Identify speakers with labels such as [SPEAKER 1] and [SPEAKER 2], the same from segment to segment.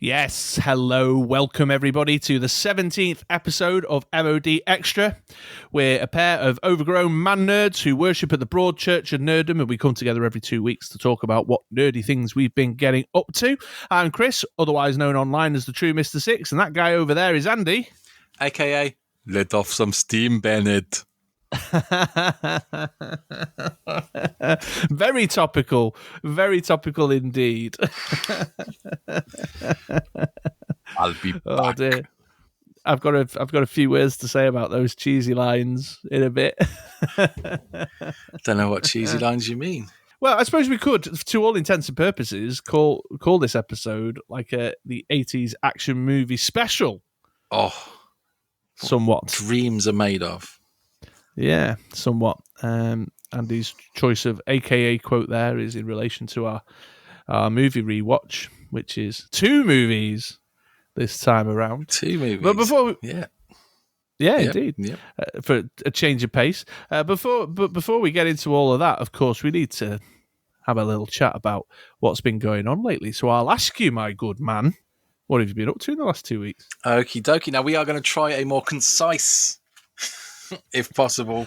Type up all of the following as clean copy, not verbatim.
[SPEAKER 1] Yes, hello, welcome everybody to the 17th episode of MoDXtra. We're a pair of overgrown man nerds who worship at the broad church of nerdom, and we come together every 2 weeks to talk about what nerdy things we've been getting up to. I'm Chris, otherwise known online as the true Mr. Six, and that guy over there is Andy.
[SPEAKER 2] AKA, let off some steam, Bennett.
[SPEAKER 1] Very topical indeed.
[SPEAKER 2] I'll be back.
[SPEAKER 1] Oh dear. I've got a few words to say about those cheesy lines in a bit.
[SPEAKER 2] Don't know what cheesy lines you mean.
[SPEAKER 1] Well, I suppose we could, to all intents and purposes, call this episode like the 80s action movie special.
[SPEAKER 2] Oh,
[SPEAKER 1] somewhat.
[SPEAKER 2] Dreams are made of.
[SPEAKER 1] Yeah, somewhat. Andy's choice of AKA quote there is in relation to our movie rewatch, which is 2 movies this time around.
[SPEAKER 2] 2 movies.
[SPEAKER 1] But before,
[SPEAKER 2] yeah,
[SPEAKER 1] indeed.
[SPEAKER 2] Yep.
[SPEAKER 1] For a change of pace. Before we get into all of that, of course, we need to have a little chat about what's been going on lately. So I'll ask you, my good man, what have you been up to in the last 2 weeks? Okie
[SPEAKER 2] dokie. Now we are going to try a more concise, if possible,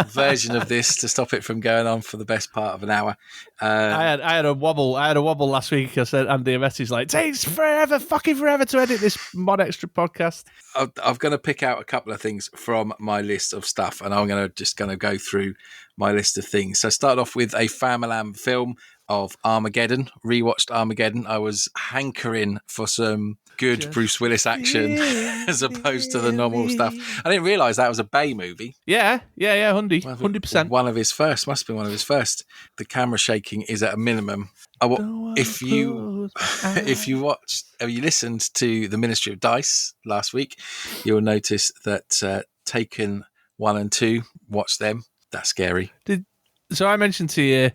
[SPEAKER 2] version of this to stop it from going on for the best part of an hour.
[SPEAKER 1] I had a wobble last week. I said Andy a message like, takes fucking forever to edit this MoDXtra podcast.
[SPEAKER 2] I'm going to pick out a couple of things from my list of stuff, and I'm going to go through my list of things. So start off with a Famalam film of Armageddon. Rewatched Armageddon. I was hankering for some good Bruce Willis action as opposed to the normal stuff. I didn't realise that was a Bay movie.
[SPEAKER 1] Yeah, 100%.
[SPEAKER 2] One of his first. Must be one of his first. The camera shaking is at a minimum. If you listened to the Ministry of Dice last week, you'll notice that Taken 1 and 2, watch them. That's scary.
[SPEAKER 1] So I mentioned to you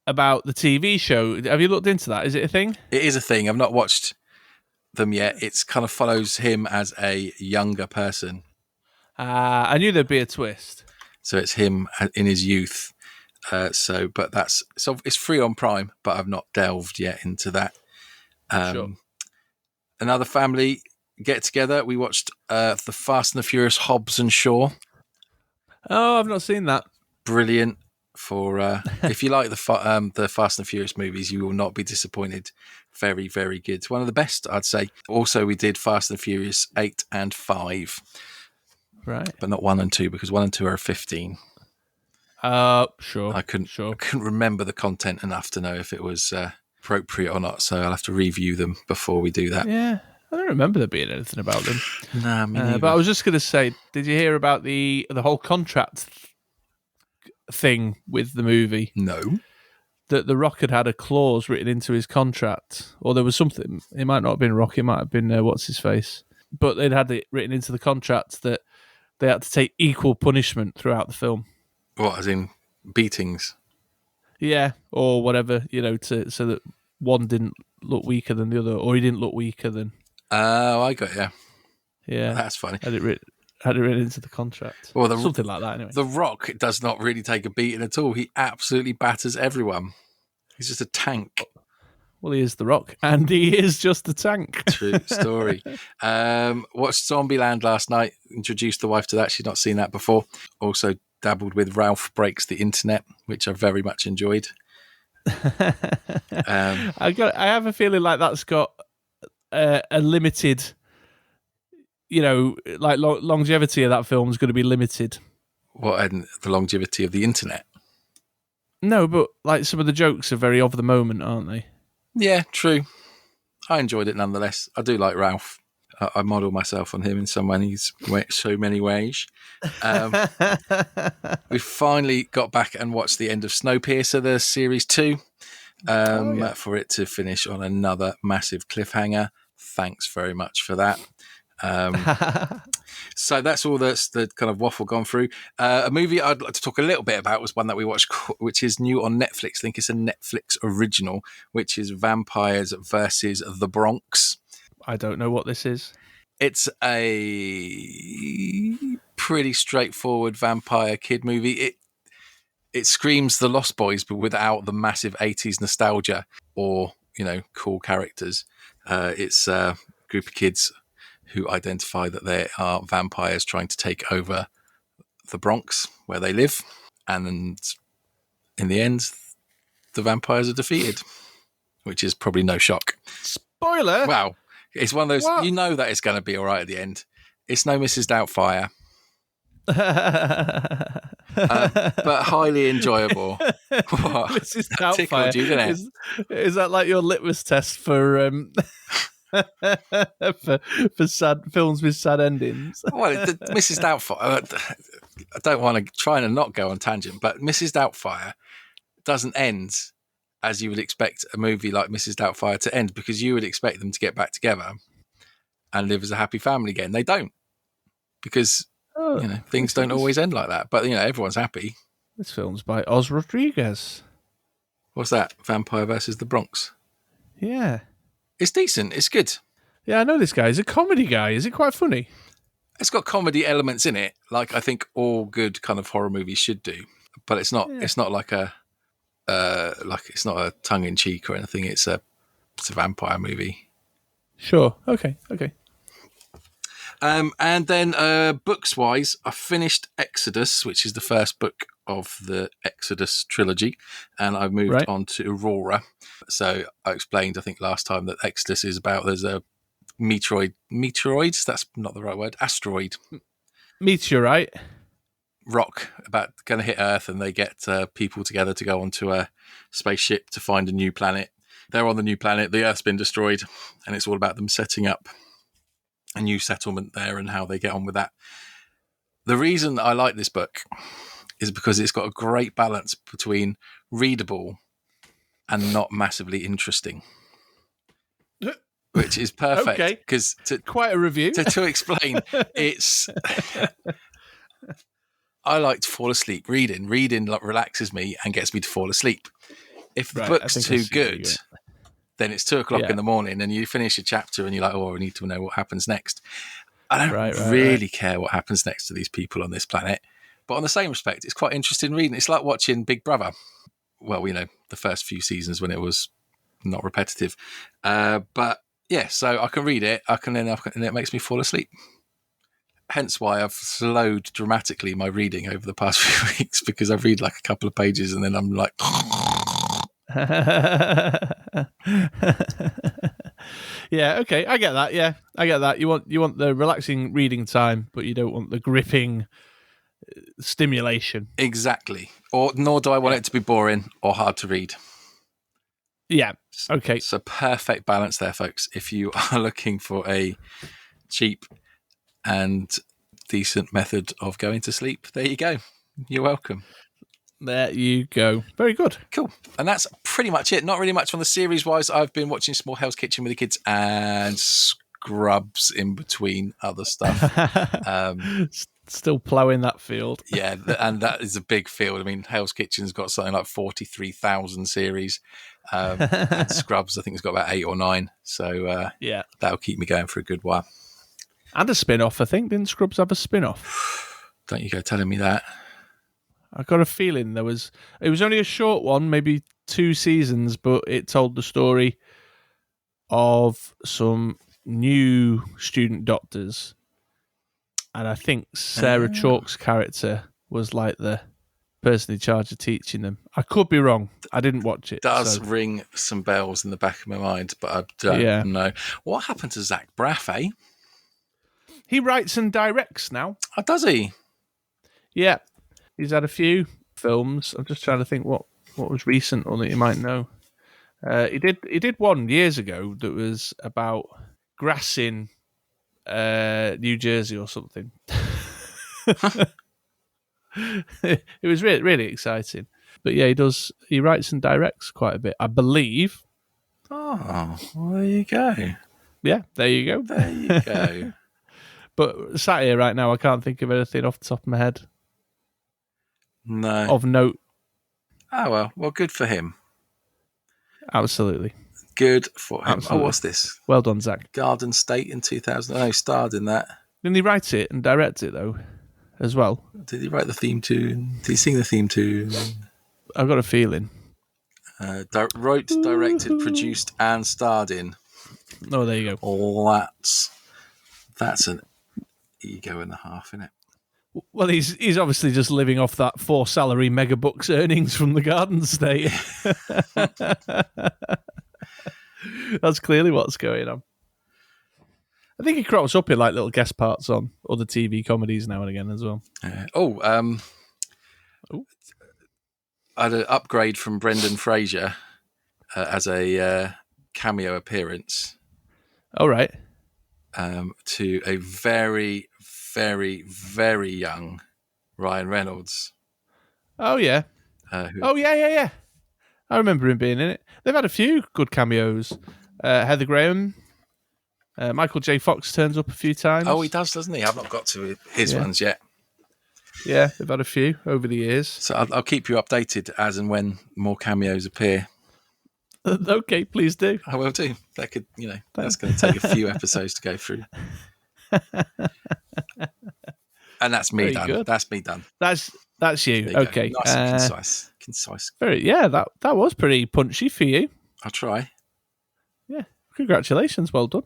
[SPEAKER 1] about the TV show. Have you looked into that? Is it a thing?
[SPEAKER 2] It is a thing. I've not watched them yet. It kind of follows him as a younger person.
[SPEAKER 1] I knew there'd be a twist.
[SPEAKER 2] So it's him in his youth. But it's free on Prime, but I've not delved yet into that.
[SPEAKER 1] Sure.
[SPEAKER 2] Another family get together. We watched the Fast and the Furious Hobbs and Shaw.
[SPEAKER 1] Oh, I've not seen that.
[SPEAKER 2] Brilliant. For if you like the Fast and Furious movies, you will not be disappointed. Very, very good. One of the best, I'd say. Also, we did Fast and Furious 8 and 5.
[SPEAKER 1] Right.
[SPEAKER 2] But not 1 and 2, because 1 and 2 are 15.
[SPEAKER 1] Sure.
[SPEAKER 2] I couldn't remember the content enough to know if it was appropriate or not, so I'll have to review them before we do that.
[SPEAKER 1] Yeah, I don't remember there being anything about them.
[SPEAKER 2] Nah, me neither.
[SPEAKER 1] But I was just going to say, did you hear about the whole contract thing with the movie?
[SPEAKER 2] No.
[SPEAKER 1] That The Rock had a clause written into his contract, or there was something. It might not have been Rock, it might have been what's his face, but they'd had it written into the contract that they had to take equal punishment throughout the film.
[SPEAKER 2] What, as in beatings?
[SPEAKER 1] Yeah, or whatever, so that one didn't look weaker than the other, or he didn't look weaker than.
[SPEAKER 2] Oh, I got you.
[SPEAKER 1] Yeah,
[SPEAKER 2] that's funny.
[SPEAKER 1] Had it written into the contract.
[SPEAKER 2] Well,
[SPEAKER 1] something like that, anyway.
[SPEAKER 2] The Rock does not really take a beating at all. He absolutely batters everyone. He's just a tank.
[SPEAKER 1] Well, he is The Rock, and he is just a tank.
[SPEAKER 2] True story. Watched Zombieland last night. Introduced the wife to that. She'd not seen that before. Also dabbled with Ralph Breaks the Internet, which I very much enjoyed.
[SPEAKER 1] I have a feeling like that's got a limited, longevity of that film is going to be limited.
[SPEAKER 2] What, and the longevity of the internet?
[SPEAKER 1] No, but like some of the jokes are very of the moment, aren't they?
[SPEAKER 2] Yeah, true. I enjoyed it nonetheless. I do like Ralph. I model myself on him in so many ways. We finally got back and watched the end of Snowpiercer, the series 2, for it to finish on another massive cliffhanger. Thanks very much for that. So that's all the kind of waffle gone through. A movie I'd like to talk a little bit about was one that we watched, which is new on Netflix. I think it's a Netflix original, which is Vampires versus the Bronx.
[SPEAKER 1] I don't know what this is.
[SPEAKER 2] It's a pretty straightforward vampire kid movie. It screams The Lost Boys, but without the massive 80s nostalgia or cool characters. It's a group of kids who identify that they are vampires trying to take over the Bronx where they live. And in the end, the vampires are defeated, which is probably no shock.
[SPEAKER 1] Spoiler!
[SPEAKER 2] Wow. It's one of those,
[SPEAKER 1] What?
[SPEAKER 2] you know that it's going to be all right at the end. It's no Mrs. Doubtfire. But highly enjoyable.
[SPEAKER 1] Mrs.
[SPEAKER 2] That tickled
[SPEAKER 1] Doubtfire.
[SPEAKER 2] you, didn't it?
[SPEAKER 1] Is that like your litmus test for for sad films with sad endings?
[SPEAKER 2] Well, Mrs. Doubtfire, I don't want to try and not go on tangent, but Mrs. Doubtfire doesn't end as you would expect a movie like Mrs. Doubtfire to end, because you would expect them to get back together and live as a happy family again. They don't, because things don't always end like that. But everyone's happy.
[SPEAKER 1] This film's by Oz Rodriguez.
[SPEAKER 2] What's that? Vampire versus the Bronx.
[SPEAKER 1] Yeah.
[SPEAKER 2] It's decent. It's good.
[SPEAKER 1] Yeah, I know this guy. He's a comedy guy. Is it quite funny?
[SPEAKER 2] It's got comedy elements in it, like I think all good kind of horror movies should do. But it's not. Yeah. It's not like it's not a tongue in cheek or anything. It's a vampire movie.
[SPEAKER 1] Sure. Okay.
[SPEAKER 2] And then books wise, I finished Exodus, which is the first book of the Exodus trilogy, and I moved on to Aurora. So I explained, I think last time, that Exodus is about there's a meteoroids. That's not the right word. Asteroid.
[SPEAKER 1] Meteorite.
[SPEAKER 2] Rock about going to hit Earth, and they get people together to go onto a spaceship to find a new planet. They're on the new planet. The Earth's been destroyed, and it's all about them setting up a new settlement there and how they get on with that. The reason I like this book is because it's got a great balance between readable and not massively interesting, which is perfect. Because
[SPEAKER 1] quite a review.
[SPEAKER 2] To explain, it's I like to fall asleep reading. Reading relaxes me and gets me to fall asleep. If the book's too good, then it's 2:00 in the morning and you finish a chapter and you're like, I need to know what happens next. I don't really care what happens next to these people on this planet. But on the same respect, it's quite interesting reading. It's like watching Big Brother. Well, the first few seasons when it was not repetitive. But yeah, so I can read it. And it makes me fall asleep. Hence why I've slowed dramatically my reading over the past few weeks, because I read like a couple of pages and then I'm like...
[SPEAKER 1] Yeah, okay, I get that. Yeah, I get that. You want the relaxing reading time, but you don't want the gripping stimulation.
[SPEAKER 2] Exactly. Nor do I want it to be boring or hard to read.
[SPEAKER 1] Yeah. Okay.
[SPEAKER 2] So perfect balance there, folks. If you are looking for a cheap and decent method of going to sleep, there you go. You're welcome.
[SPEAKER 1] There you go. Very good.
[SPEAKER 2] Cool. And that's pretty much it. Not really much on the series-wise. I've been watching Small Hell's Kitchen with the kids and Scrubs in between other stuff.
[SPEAKER 1] Still ploughing that field.
[SPEAKER 2] Yeah, and that is a big field. I mean, Hell's Kitchen's got something like 43,000 series. And Scrubs, I think, has got about 8 or 9. So that'll keep me going for a good while.
[SPEAKER 1] And a spin-off, I think. Didn't Scrubs have a spin-off?
[SPEAKER 2] Don't you go telling me that.
[SPEAKER 1] I got a feeling it was only a short one, maybe 2 seasons, but it told the story of some new student doctors. And I think Sarah Chalk's character was like the person in charge of teaching them. I could be wrong. I didn't watch it.
[SPEAKER 2] Does ring some bells in the back of my mind, but I don't know. What happened to Zach Braff, eh?
[SPEAKER 1] He writes and directs now.
[SPEAKER 2] Oh, does he?
[SPEAKER 1] Yeah. He's had a few films. I'm just trying to think what was recent or that you might know. He did one years ago that was about grass in New Jersey or something. It was really, really exciting. But yeah, he writes and directs quite a bit, I believe.
[SPEAKER 2] Oh, well, there you go.
[SPEAKER 1] Yeah, there you go.
[SPEAKER 2] There you go.
[SPEAKER 1] But sat here right now, I can't think of anything off the top of my head.
[SPEAKER 2] No.
[SPEAKER 1] Of note.
[SPEAKER 2] Oh, well, good for him.
[SPEAKER 1] Absolutely.
[SPEAKER 2] Good for him.
[SPEAKER 1] Absolutely.
[SPEAKER 2] Oh, what's this?
[SPEAKER 1] Well done, Zach.
[SPEAKER 2] Garden State in 2000. Oh, he starred in that.
[SPEAKER 1] Didn't he write it and direct it, though, as well?
[SPEAKER 2] Did he write the theme tune? Did he sing the theme tune?
[SPEAKER 1] I've got a feeling.
[SPEAKER 2] Wrote, directed, produced, and starred in.
[SPEAKER 1] Oh, there you go.
[SPEAKER 2] Oh, that's an ego and a half, isn't it?
[SPEAKER 1] Well, he's obviously just living off that 4 salary megabucks earnings from the Garden State. That's clearly what's going on. I think he crops up in like little guest parts on other TV comedies now and again as well.
[SPEAKER 2] I had an upgrade from Brendan Fraser as a cameo appearance.
[SPEAKER 1] All right.
[SPEAKER 2] To a very, very, very young Ryan Reynolds.
[SPEAKER 1] Oh, yeah. Yeah. I remember him being in it. They've had a few good cameos. Heather Graham. Michael J. Fox turns up a few times.
[SPEAKER 2] Oh, he does, doesn't he? I've not got to his ones yet.
[SPEAKER 1] Yeah, they've had a few over the years.
[SPEAKER 2] So I'll keep you updated as and when more cameos appear.
[SPEAKER 1] Okay, please do.
[SPEAKER 2] I will do. That could, that's going to take a few episodes to go through. And that's me done.
[SPEAKER 1] Good.
[SPEAKER 2] That's me done.
[SPEAKER 1] That's you. Okay.
[SPEAKER 2] Nice and concise. Concise.
[SPEAKER 1] That was pretty punchy for you.
[SPEAKER 2] I'll try.
[SPEAKER 1] Yeah. Congratulations. Well done.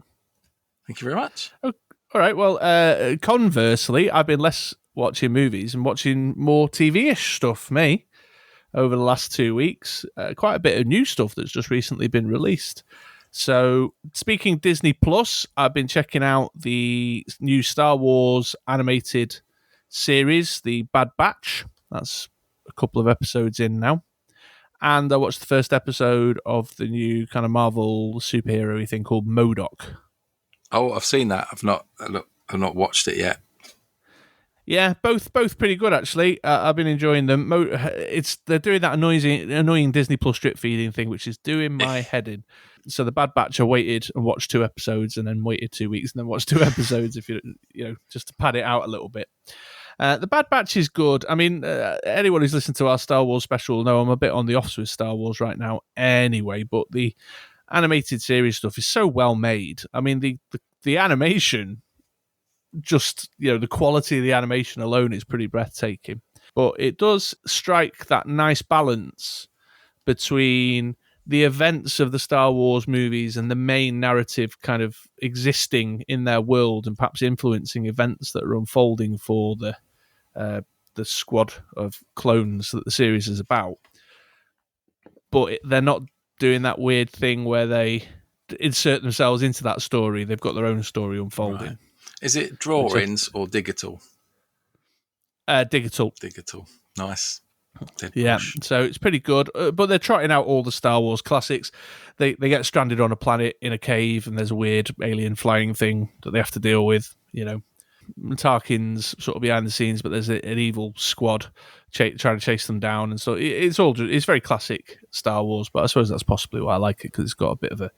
[SPEAKER 2] Thank you very much.
[SPEAKER 1] Oh, all right. Well, conversely, I've been less watching movies and watching more TV-ish stuff, me, over the last 2 weeks. Quite a bit of new stuff that's just recently been released. So, speaking Disney Plus, I've been checking out the new Star Wars animated series, The Bad Batch. That's a couple of episodes in now. And I watched the first episode of the new kind of Marvel superhero-y thing called MoDOK.
[SPEAKER 2] Oh, I've seen that. I've not watched it yet.
[SPEAKER 1] Yeah, both pretty good actually. I've been enjoying them. They're doing that annoying Disney Plus strip feeding thing, which is doing my head in. So the Bad Batch, I waited and watched 2 episodes, and then waited 2 weeks, and then watched 2 episodes. If you just to pad it out a little bit. The Bad Batch is good. I mean, anyone who's listened to our Star Wars special will know I'm a bit on the offs with Star Wars right now. Anyway, but the animated series stuff is so well made. I mean, the animation. Just, the quality of the animation alone is pretty breathtaking. But it does strike that nice balance between the events of the Star Wars movies and the main narrative kind of existing in their world and perhaps influencing events that are unfolding for the squad of clones that the series is about. But they're not doing that weird thing where they insert themselves into that story. They've got their own story unfolding.
[SPEAKER 2] Right. Is it drawings or digital?
[SPEAKER 1] Digital.
[SPEAKER 2] Digital. Nice.
[SPEAKER 1] Yeah, so it's pretty good. But they're trotting out all the Star Wars classics. They get stranded on a planet in a cave, and there's a weird alien flying thing that they have to deal with. Tarkin's sort of behind the scenes, but there's an evil squad trying to chase them down, and so it's very classic Star Wars. But I suppose that's possibly why I like it, because it's got a bit of a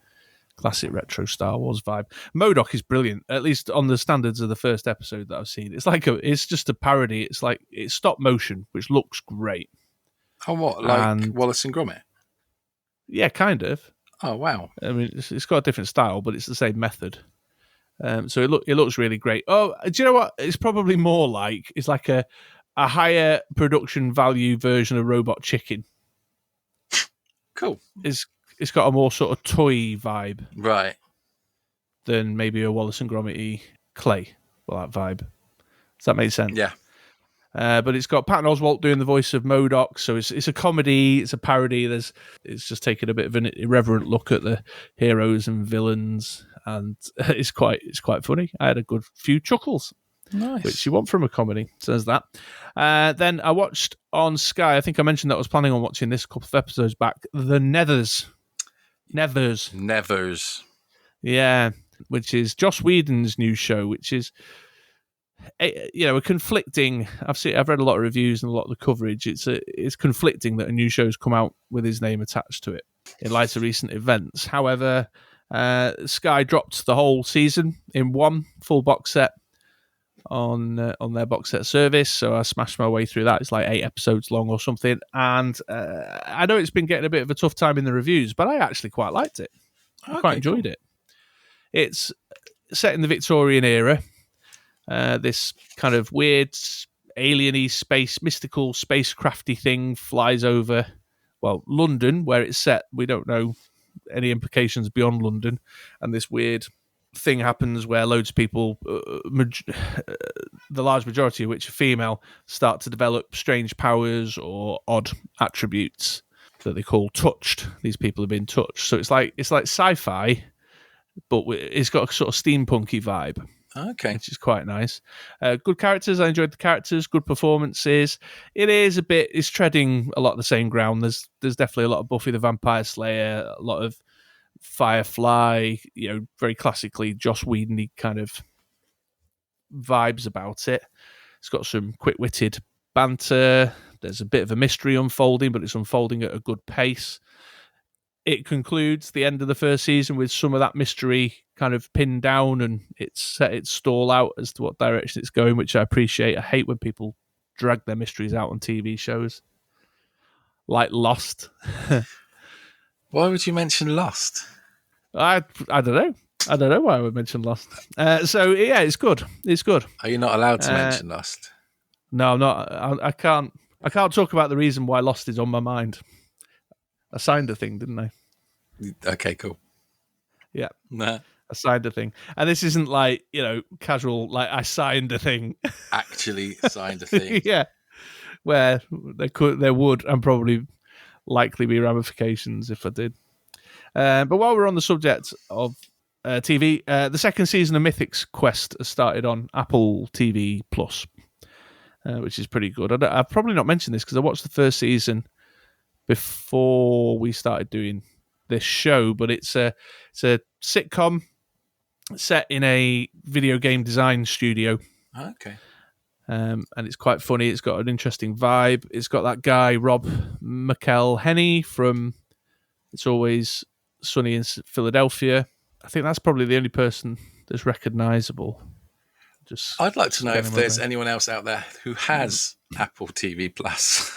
[SPEAKER 1] classic retro Star Wars vibe. MoDOK is brilliant, at least on the standards of the first episode that I've seen. It's just a parody. It's stop motion, which looks great.
[SPEAKER 2] Oh, what? Like Wallace and Gromit?
[SPEAKER 1] Yeah, kind of.
[SPEAKER 2] Oh, wow.
[SPEAKER 1] I mean, it's got a different style, but it's the same method. So it looks really great. Oh, do you know what? It's probably more like it's like a higher production value version of Robot Chicken.
[SPEAKER 2] Cool.
[SPEAKER 1] It's got a more sort of toy vibe,
[SPEAKER 2] right,
[SPEAKER 1] than maybe a Wallace and Gromit Clay. Well, that vibe. Does that make sense?
[SPEAKER 2] Yeah.
[SPEAKER 1] But it's got Patton Oswalt doing the voice of MoDOK, so it's a comedy, it's a parody. It's just taking a bit of an irreverent look at the heroes and villains, and it's quite funny. I had a good few chuckles.
[SPEAKER 2] Nice.
[SPEAKER 1] Which you want from a comedy. Says that. Then I watched on Sky. I think I mentioned that I was planning on watching this a couple of episodes back. The Nethers. Yeah, which is Joss Whedon's new show, which is a conflicting. I've read a lot of reviews and a lot of the coverage. It's conflicting that a new show's come out with his name attached to it in light of recent events. However, Sky dropped the whole season in one full box set on their box set service, so I smashed my way through that. It's like 8 episodes long or something, and I know it's been getting a bit of a tough time in the reviews, but I actually quite liked it. I quite enjoyed it. It's set in the Victorian era. This kind of weird alien-y mystical spacecrafty thing flies over London, where it's set. We don't know any implications beyond London, and this weird thing happens where loads of people, the large majority of which are female, start to develop strange powers or odd attributes that they call touched. These people have been touched. So it's like sci-fi, but it's got a sort of steampunky vibe.
[SPEAKER 2] Okay.
[SPEAKER 1] Which is quite nice. Good characters. I enjoyed the characters. Good performances. It's treading a lot of the same ground. There's definitely a lot of Buffy the Vampire Slayer, a lot of Firefly, very classically Joss Whedon-y kind of vibes about it. It's got some quick-witted banter. There's a bit of a mystery unfolding, but it's unfolding at a good pace. It concludes the end of the first season with some of that mystery kind of pinned down, and it's set its stall out as to what direction it's going, which I appreciate. I hate when people drag their mysteries out on TV shows. Like Lost.
[SPEAKER 2] Why would you mention Lost?
[SPEAKER 1] I don't know. I don't know why I would mention Lost. So yeah, it's good. It's good.
[SPEAKER 2] Are you not allowed to mention Lost?
[SPEAKER 1] No, I'm not. I can't talk about the reason why Lost is on my mind. I signed a thing, didn't I?
[SPEAKER 2] Okay, cool.
[SPEAKER 1] Yeah.
[SPEAKER 2] Nah.
[SPEAKER 1] I signed a thing. And this isn't like, casual, like I signed a thing.
[SPEAKER 2] Actually signed a thing.
[SPEAKER 1] Yeah. Where there would and probably likely be ramifications if I did. But while we're on the subject of TV, the second season of MoDXtra Quest has started on Apple TV Plus, which is pretty good. I've probably not mentioned this because I watched the first season before we started doing this show, but it's a sitcom set in a video game design studio.
[SPEAKER 2] Okay.
[SPEAKER 1] And it's quite funny. It's got an interesting vibe. It's got that guy, Rob McElhenney from It's Always Sunny in Philadelphia. I think that's probably the only person that's recognisable.
[SPEAKER 2] I'd like to know if there's anyone else out there who has Apple TV Plus.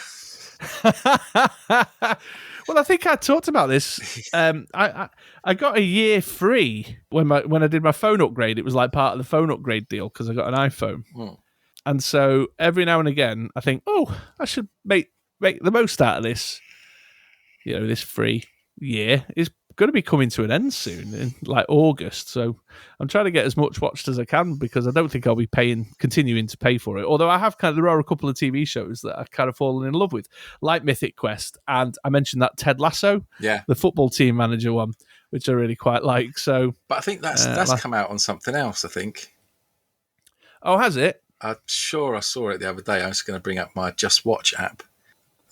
[SPEAKER 1] Well, I think I talked about this. I got a year free when I did my phone upgrade. It was like part of the phone upgrade deal because I got an iPhone. And so every now and again, I think, I should make the most out of this. This free year is going to be coming to an end soon in like August. So I'm trying to get as much watched as I can because I don't think I'll be continuing to pay for it. Although there are a couple of TV shows that I've kind of fallen in love with, like MoDXtra Quest, and I mentioned that Ted Lasso, the football team manager one, which I really quite like. So,
[SPEAKER 2] but I think that's come out on something else. I think.
[SPEAKER 1] Oh, has it?
[SPEAKER 2] I'm sure I saw it the other day. I'm just going to bring up my Just Watch app.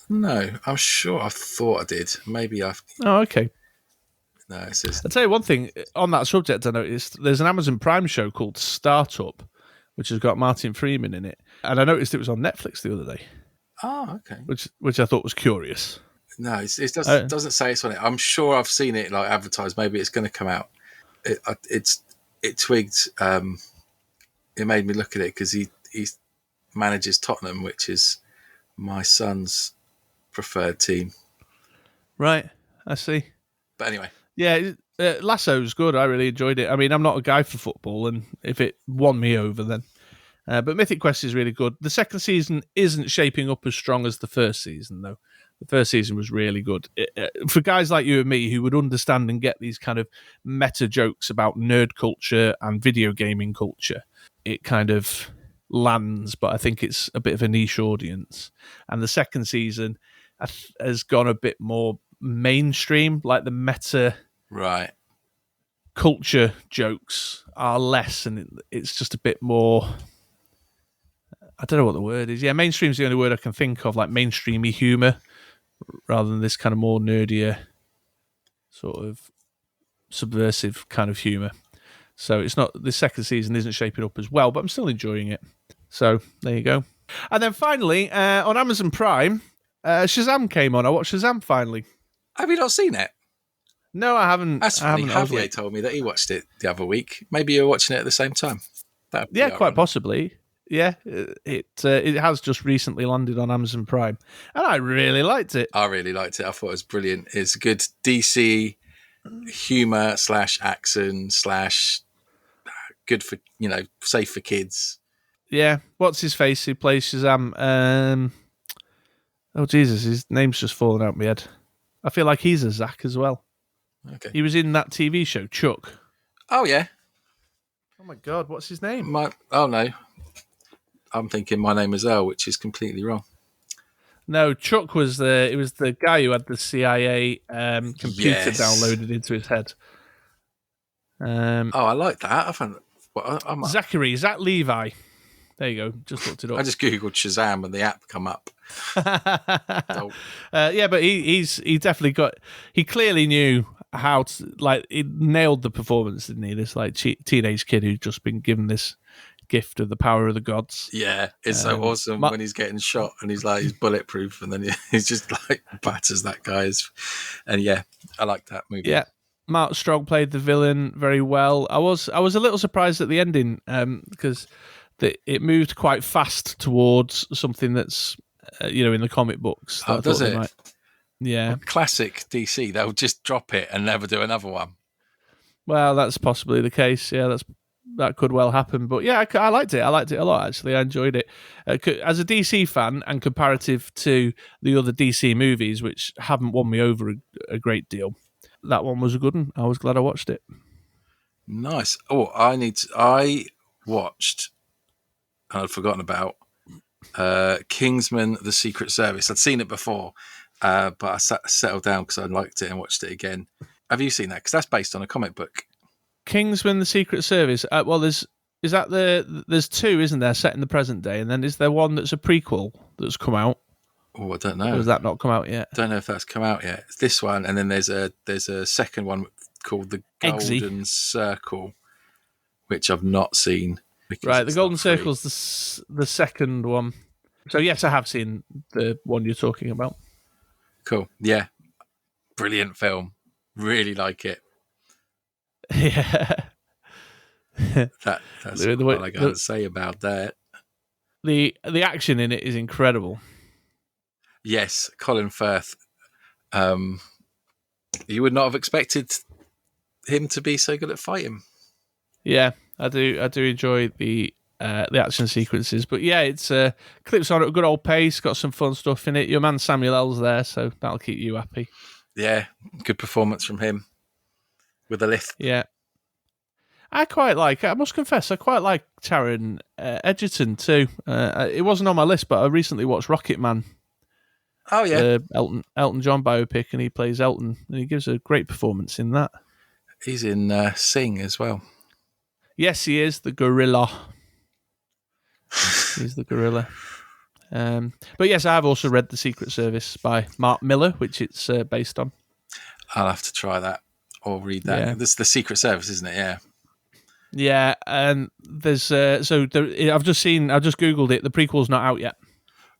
[SPEAKER 2] No, I'm sure I thought I did. Maybe I've.
[SPEAKER 1] Oh, okay.
[SPEAKER 2] No, it's just...
[SPEAKER 1] I'll tell you one thing on that subject. I noticed there's an Amazon Prime show called Startup, which has got Martin Freeman in it, and I noticed it was on Netflix the other day.
[SPEAKER 2] Oh, okay.
[SPEAKER 1] Which I thought was curious.
[SPEAKER 2] No, it doesn't say it's on it. I'm sure I've seen it like advertised. Maybe it's going to come out. It twigged. It made me look at it because he manages Tottenham, which is my son's preferred team.
[SPEAKER 1] Right, I see.
[SPEAKER 2] But anyway.
[SPEAKER 1] Yeah, Lasso's good. I really enjoyed it. I mean, I'm not a guy for football, and if it won me over, then. But MoDXtra Quest is really good. The second season isn't shaping up as strong as the first season, though. The first season was really good. For guys like you and me who would understand and get these kind of meta jokes about nerd culture and video gaming culture, it kind of lands, but I think it's a bit of a niche audience. And the second season has gone a bit more mainstream, like the meta culture jokes are less, and it's just a bit more. I don't know what the word is. Yeah, mainstream is the only word I can think of, like mainstreamy humour, rather than this kind of more nerdier, sort of subversive kind of humour. So it's not, the second season isn't shaping up as well, but I'm still enjoying it. So there you go. And then finally, on Amazon Prime, Shazam came on. I watched Shazam finally.
[SPEAKER 2] Have you not seen it?
[SPEAKER 1] No, I haven't.
[SPEAKER 2] That's funny. Javier told me that he watched it the other week. Maybe you're watching it at the same time.
[SPEAKER 1] Yeah, quite possibly. Yeah, it has just recently landed on Amazon Prime, and I really liked it.
[SPEAKER 2] I really liked it. I thought it was brilliant. It's good DC humour / action / good for, safe for kids.
[SPEAKER 1] Yeah, what's his face who plays Shazam? Oh Jesus, his name's just fallen out of my head. I feel like he's a Zach as well.
[SPEAKER 2] Okay.
[SPEAKER 1] He was in that TV show, Chuck.
[SPEAKER 2] Oh, yeah.
[SPEAKER 1] Oh, my God. What's his name?
[SPEAKER 2] Oh, no. I'm thinking My Name is Earl, which is completely wrong.
[SPEAKER 1] No, Chuck was the guy who had the CIA computer downloaded into his head.
[SPEAKER 2] I like that. I found
[SPEAKER 1] Zachary, Zach Levi. There you go. Just looked it up.
[SPEAKER 2] I just googled Shazam and the app come up.
[SPEAKER 1] Yeah, but he definitely he clearly knew how to, like, he nailed the performance, didn't he? This like teenage kid who'd just been given this gift of the power of the gods.
[SPEAKER 2] Yeah, it's so awesome when he's getting shot and he's like, he's bulletproof, and then he's just like batters that guy. And yeah, I like that movie.
[SPEAKER 1] Yeah, Mark Strong played the villain very well. I was a little surprised at the ending because it moved quite fast towards something that's in the comic books.
[SPEAKER 2] Oh, does it?
[SPEAKER 1] Yeah,
[SPEAKER 2] classic DC. They'll just drop it and never do another one.
[SPEAKER 1] Well, that's possibly the case. Yeah, that could well happen. But yeah, I liked it. I liked it a lot, actually. I enjoyed it. As a DC fan, and comparative to the other DC movies, which haven't won me over a great deal, that one was a good one. I was glad I watched it.
[SPEAKER 2] Nice. Oh, I watched, and I'd forgotten about, Kingsman: The Secret Service. I'd seen it before, but I settled down because I liked it and watched it again. Have you seen that? Because that's based on a comic book. Kingsman:
[SPEAKER 1] The Secret Service. Well, there's two, isn't there, set in the present day, and then is there one that's a prequel that's come out?
[SPEAKER 2] Oh, I don't know.
[SPEAKER 1] Or has that not come out yet?
[SPEAKER 2] Don't know if that's come out yet. It's this one, and then there's a second one called The Golden Circle, which I've not seen.
[SPEAKER 1] Right, The Golden Circle's the second one. So yes, I have seen the one you're talking about.
[SPEAKER 2] Cool. Yeah. Brilliant film. Really like it.
[SPEAKER 1] Yeah.
[SPEAKER 2] That's what I got to say about that.
[SPEAKER 1] The action in it is incredible.
[SPEAKER 2] Yes, Colin Firth. You would not have expected him to be so good at fighting.
[SPEAKER 1] Yeah, I do enjoy the action sequences, but yeah, it's clips on at a good old pace. Got some fun stuff in it. Your man Samuel L's there, so that'll keep you happy.
[SPEAKER 2] Yeah, good performance from him with the lift.
[SPEAKER 1] Yeah, I must confess, I quite like Taron Egerton too. It wasn't on my list, but I recently watched Rocket Man.
[SPEAKER 2] Oh yeah,
[SPEAKER 1] Elton John biopic, and he plays Elton, and he gives a great performance in that.
[SPEAKER 2] He's in Sing as well.
[SPEAKER 1] Yes, he is the gorilla. He's the gorilla. But yes, I have also read The Secret Service by Mark Miller, which it's based on.
[SPEAKER 2] I'll have to try that or read that.
[SPEAKER 1] Yeah.
[SPEAKER 2] This is The Secret Service, isn't it? Yeah.
[SPEAKER 1] Yeah, and there's I've just googled it. The prequel's not out yet.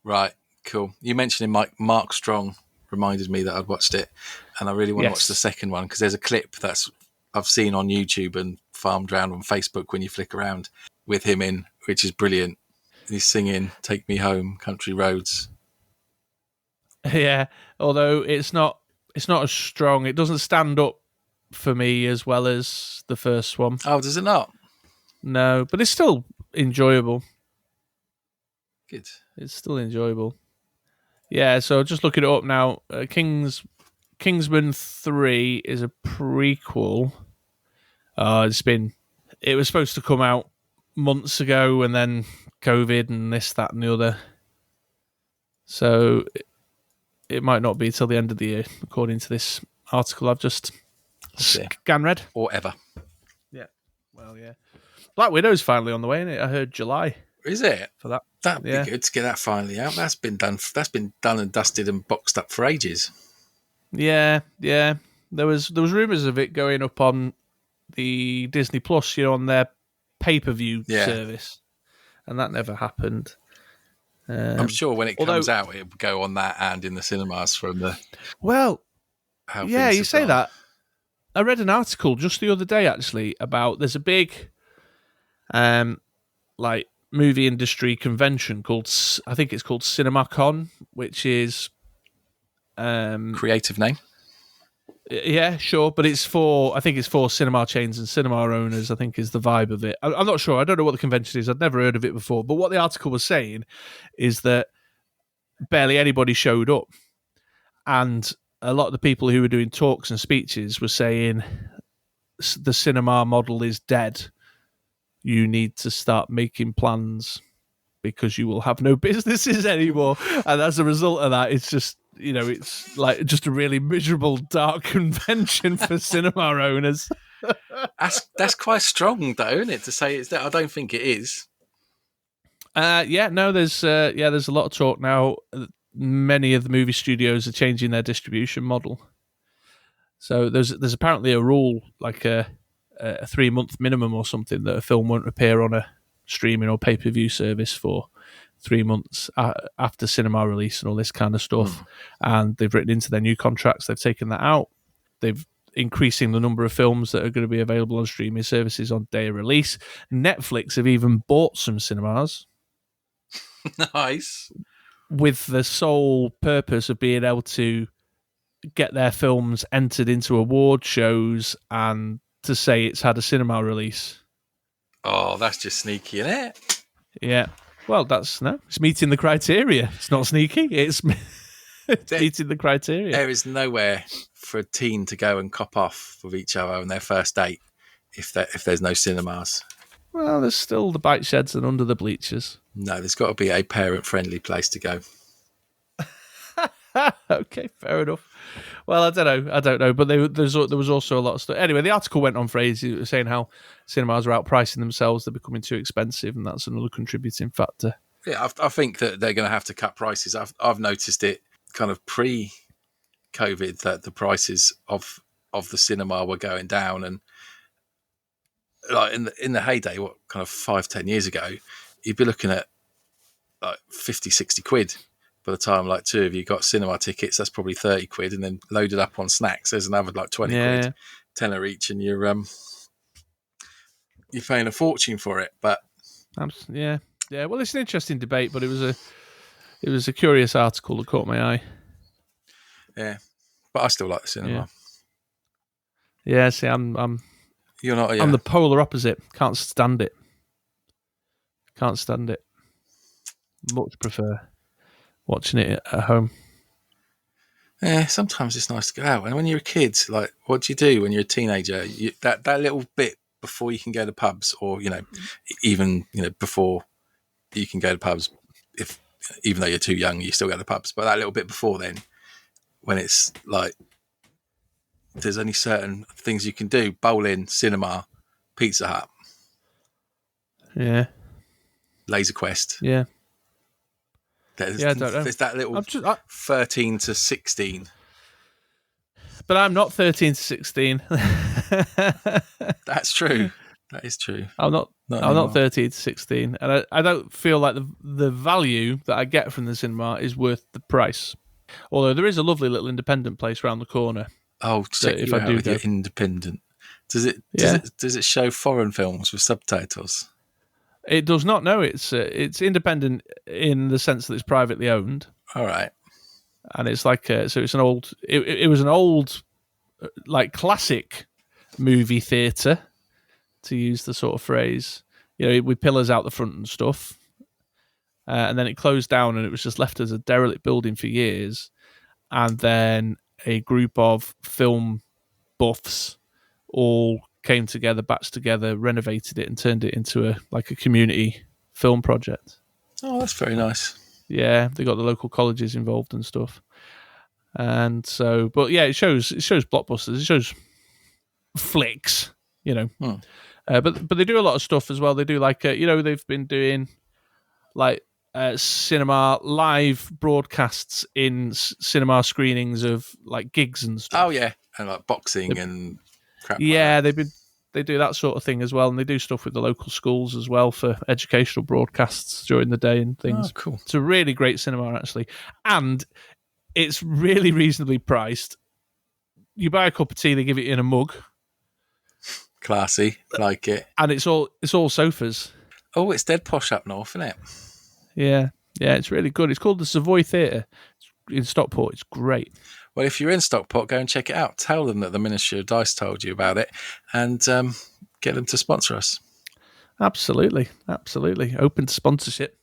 [SPEAKER 2] Right, cool. You mentioning Mark Strong reminded me that I'd watched it, and I really want to watch the second one because there's a clip that's I've seen on YouTube and farmed around on Facebook when you flick around with him in, which is brilliant. And he's singing "Take Me Home, Country Roads."
[SPEAKER 1] Yeah, although it's not as strong. It doesn't stand up for me as well as the first one.
[SPEAKER 2] Oh, does it not?
[SPEAKER 1] No, but it's still enjoyable.
[SPEAKER 2] Good.
[SPEAKER 1] It's still enjoyable. Yeah, so just looking it up now. Kingsman 3 is a prequel. It was supposed to come out months ago, and then COVID and this, that, and the other. So it might not be till the end of the year, according to this article I've just read.
[SPEAKER 2] Or ever.
[SPEAKER 1] Yeah. Well, yeah. Black Widow's finally on the way, isn't it? I heard July.
[SPEAKER 2] Is it?
[SPEAKER 1] For that.
[SPEAKER 2] That'd be good to get that finally out. That's been done and dusted and boxed up for ages.
[SPEAKER 1] Yeah. There was rumours of it going up on the Disney Plus, on their pay-per-view service, and that never happened.
[SPEAKER 2] I'm sure when it comes out, it will go on that and in the cinemas from the.
[SPEAKER 1] Well, you say that. I read an article just the other day actually about there's a big, movie industry convention called, I think it's called CinemaCon, which is
[SPEAKER 2] creative name.
[SPEAKER 1] Yeah, sure, but I think it's for cinema chains and cinema owners, I think is the vibe of it. I'm not sure. I don't know what the convention is. I'd never heard of it before. But what the article was saying is that barely anybody showed up. And a lot of the people who were doing talks and speeches were saying the cinema model is dead. You need to start making plans because you will have no businesses anymore. And as a result of that, it's just, it's like just a really miserable, dark convention for cinema owners.
[SPEAKER 2] That's quite strong, though, isn't it? To say it's that. I don't think it is.
[SPEAKER 1] There's a lot of talk now. Many of the movie studios are changing their distribution model. So there's apparently a rule, like a 3-month minimum or something, that a film won't appear on a streaming or pay-per-view service for 3 months after cinema release and all this kind of stuff. And they've written into their new contracts, they've taken that out. They've increasing the number of films that are going to be available on streaming services on day of release. Netflix have even bought some cinemas.
[SPEAKER 2] Nice.
[SPEAKER 1] With the sole purpose of being able to get their films entered into award shows and to say it's had a cinema release.
[SPEAKER 2] Oh, that's just sneaky, isn't it?
[SPEAKER 1] Yeah. Well, it's meeting the criteria. It's not sneaky. It's meeting the criteria.
[SPEAKER 2] There is nowhere for a teen to go and cop off with each other on their first date if there's no cinemas.
[SPEAKER 1] Well, there's still the bike sheds and under the bleachers.
[SPEAKER 2] No, there's got to be a parent-friendly place to go.
[SPEAKER 1] Okay, fair enough. Well, I don't know, but there was also a lot of stuff. Anyway, the article went on for ages, saying how cinemas are outpricing themselves, they're becoming too expensive, and that's another contributing factor.
[SPEAKER 2] Yeah, I think that they're going to have to cut prices. I've noticed it kind of pre-COVID that the prices of the cinema were going down, and like in the heyday, what kind of 5-10 years ago, you'd be looking at like 50-60 quid. By the time like two of you got cinema tickets, that's probably 30 quid, and then loaded up on snacks, there's another like 20 quid, tenner each, and you're paying a fortune for it. But
[SPEAKER 1] yeah. Well, it's an interesting debate, but it was a curious article that caught my eye.
[SPEAKER 2] Yeah, but I still like the cinema.
[SPEAKER 1] Yeah. See, I'm
[SPEAKER 2] You're not.
[SPEAKER 1] I'm the polar opposite. Can't stand it. Much prefer watching it at home.
[SPEAKER 2] Yeah, sometimes it's nice to go out. And when you're a kid, like, what do you do when you're a teenager? That little bit before you can go to pubs, or even before you can go to pubs, even though you're too young, you still go to pubs. But that little bit before then, when it's like there's only certain things you can do: bowling, cinema, Pizza Hut, Laser Quest.
[SPEAKER 1] Yeah.
[SPEAKER 2] I don't know. There's that little 13 to 16.
[SPEAKER 1] But I'm not 13 to 16.
[SPEAKER 2] That's true. That is true.
[SPEAKER 1] I'm not 13 to 16. And I don't feel like the value that I get from the cinema is worth the price. Although there is a lovely little independent place around the corner.
[SPEAKER 2] Oh, check you out with your independent. Does it show foreign films with subtitles?
[SPEAKER 1] It does not. No, it's independent in the sense that it's privately owned.
[SPEAKER 2] All right,
[SPEAKER 1] and it's like so it's an old. It was an old, like classic movie theatre, to use the sort of phrase. With pillars out the front and stuff, and then it closed down and it was just left as a derelict building for years, and then a group of film buffs all came together, batched together, renovated it, and turned it into a community film project.
[SPEAKER 2] Oh, that's very nice.
[SPEAKER 1] Yeah, they got the local colleges involved and stuff. And so, but yeah, it shows blockbusters, it shows flicks, but they do a lot of stuff as well. They do they've been doing like cinema live broadcasts in cinema screenings of like gigs and stuff.
[SPEAKER 2] Oh yeah, and like boxing and crap.
[SPEAKER 1] Yeah, they do that sort of thing as well, and they do stuff with the local schools as well for educational broadcasts during the day and things.
[SPEAKER 2] Oh, cool.
[SPEAKER 1] It's a really great cinema, actually. And it's really reasonably priced. You buy a cup of tea, they give it in a mug.
[SPEAKER 2] Classy, like it.
[SPEAKER 1] And it's all sofas.
[SPEAKER 2] Oh, it's dead posh up north, isn't it?
[SPEAKER 1] Yeah, it's really good. It's called the Savoy Theatre in Stockport. It's great.
[SPEAKER 2] Well, if you're in Stockport, go and check it out. Tell them that the Ministry of Dice told you about it, and get them to sponsor us.
[SPEAKER 1] Absolutely. Open to sponsorship.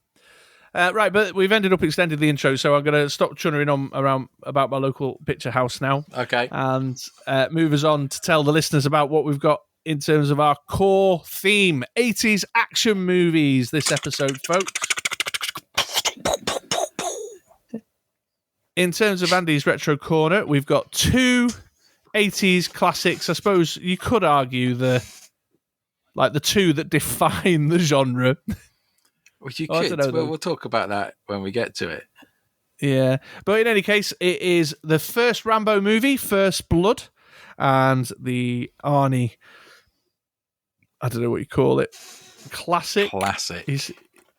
[SPEAKER 1] Right, but we've ended up extending the intro, so I'm going to stop chunnering on around about my local picture house now.
[SPEAKER 2] Okay.
[SPEAKER 1] And move us on to tell the listeners about what we've got in terms of our core theme, 80s action movies this episode, folks. In terms of Andy's Retro Corner, we've got two 80s classics. I suppose you could argue the two that define the genre.
[SPEAKER 2] Well, you could. We'll talk about that when we get to it.
[SPEAKER 1] Yeah. But in any case, it is the first Rambo movie, First Blood, and the Arnie, I don't know what you call it, classic.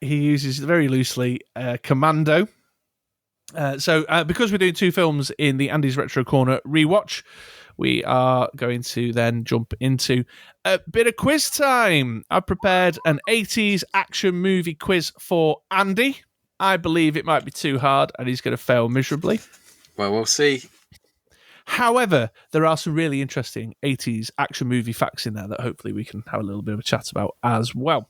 [SPEAKER 1] He uses very loosely Commando. So because we're doing two films in the Andy's Retro Corner rewatch, we are going to then jump into a bit of quiz time. I've prepared an 80s action movie quiz for Andy. I believe it might be too hard and he's going to fail miserably.
[SPEAKER 2] Well, we'll see.
[SPEAKER 1] However, there are some really interesting 80s action movie facts in there that hopefully we can have a little bit of a chat about as well.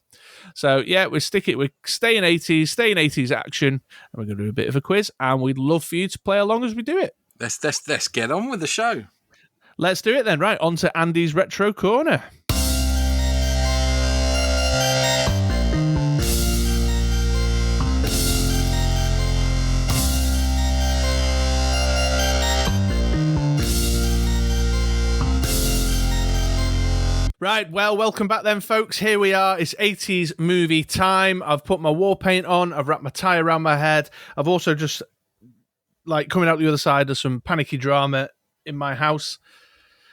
[SPEAKER 1] So, yeah, we're staying 80s action, and we're going to do a bit of a quiz, and we'd love for you to play along as we do it.
[SPEAKER 2] Let's get on with the show.
[SPEAKER 1] Let's do it then. Right, on to Andy's Retro Corner. Right, well, welcome back then, folks. Here we are. It's 80s movie time. I've put my war paint on. I've wrapped my tie around my head. I've also just, coming out the other side, there's some panicky drama in my house,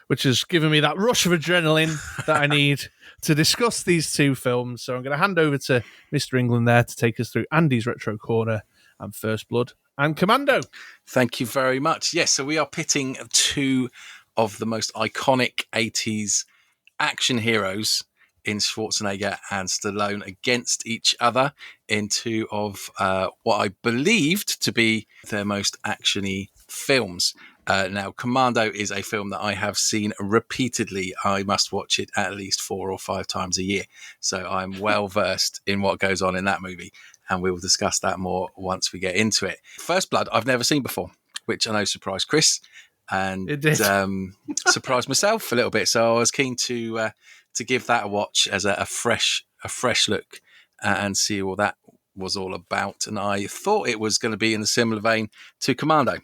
[SPEAKER 1] which has given me that rush of adrenaline that I need to discuss these two films. So I'm going to hand over to Mr. England there to take us through Andy's Retro Corner and First Blood and Commando.
[SPEAKER 2] Thank you very much. Yes, so we are pitting two of the most iconic 80s action heroes in Schwarzenegger and Stallone against each other in two of what I believed to be their most actiony films. Now, Commando is a film that I have seen repeatedly. I must watch it at least 4 or 5 times a year. So I'm well versed in what goes on in that movie. And we will discuss that more once we get into it. First Blood, I've never seen before, which I know surprised Chris. And
[SPEAKER 1] it did.
[SPEAKER 2] Surprised myself a little bit. So I was keen to give that a watch as a fresh look and see what that was all about. And I thought it was going to be in a similar vein to Commando,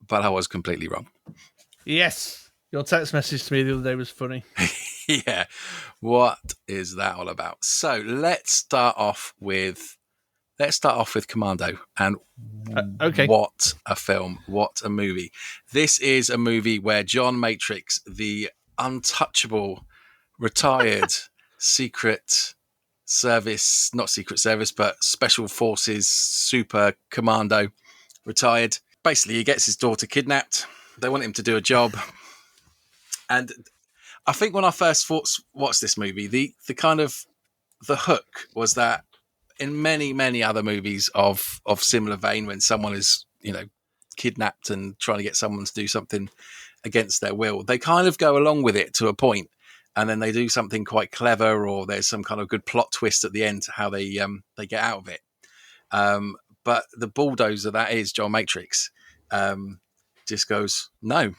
[SPEAKER 2] but I was completely wrong.
[SPEAKER 1] Yes. Your text message to me the other day was funny.
[SPEAKER 2] Yeah. What is that all about? So let's start off with Commando. And
[SPEAKER 1] okay.
[SPEAKER 2] What a film. What a movie. This is a movie where John Matrix, the untouchable, retired secret service, not secret service, but special forces, super commando, retired. Basically, he gets his daughter kidnapped. They want him to do a job. And I think when I first watched this movie, the hook was that in many, many other movies of similar vein, when someone is, kidnapped and trying to get someone to do something against their will, they kind of go along with it to a point, and then they do something quite clever, or there's some kind of good plot twist at the end, how they get out of it. But the bulldozer that is John Matrix just goes, no,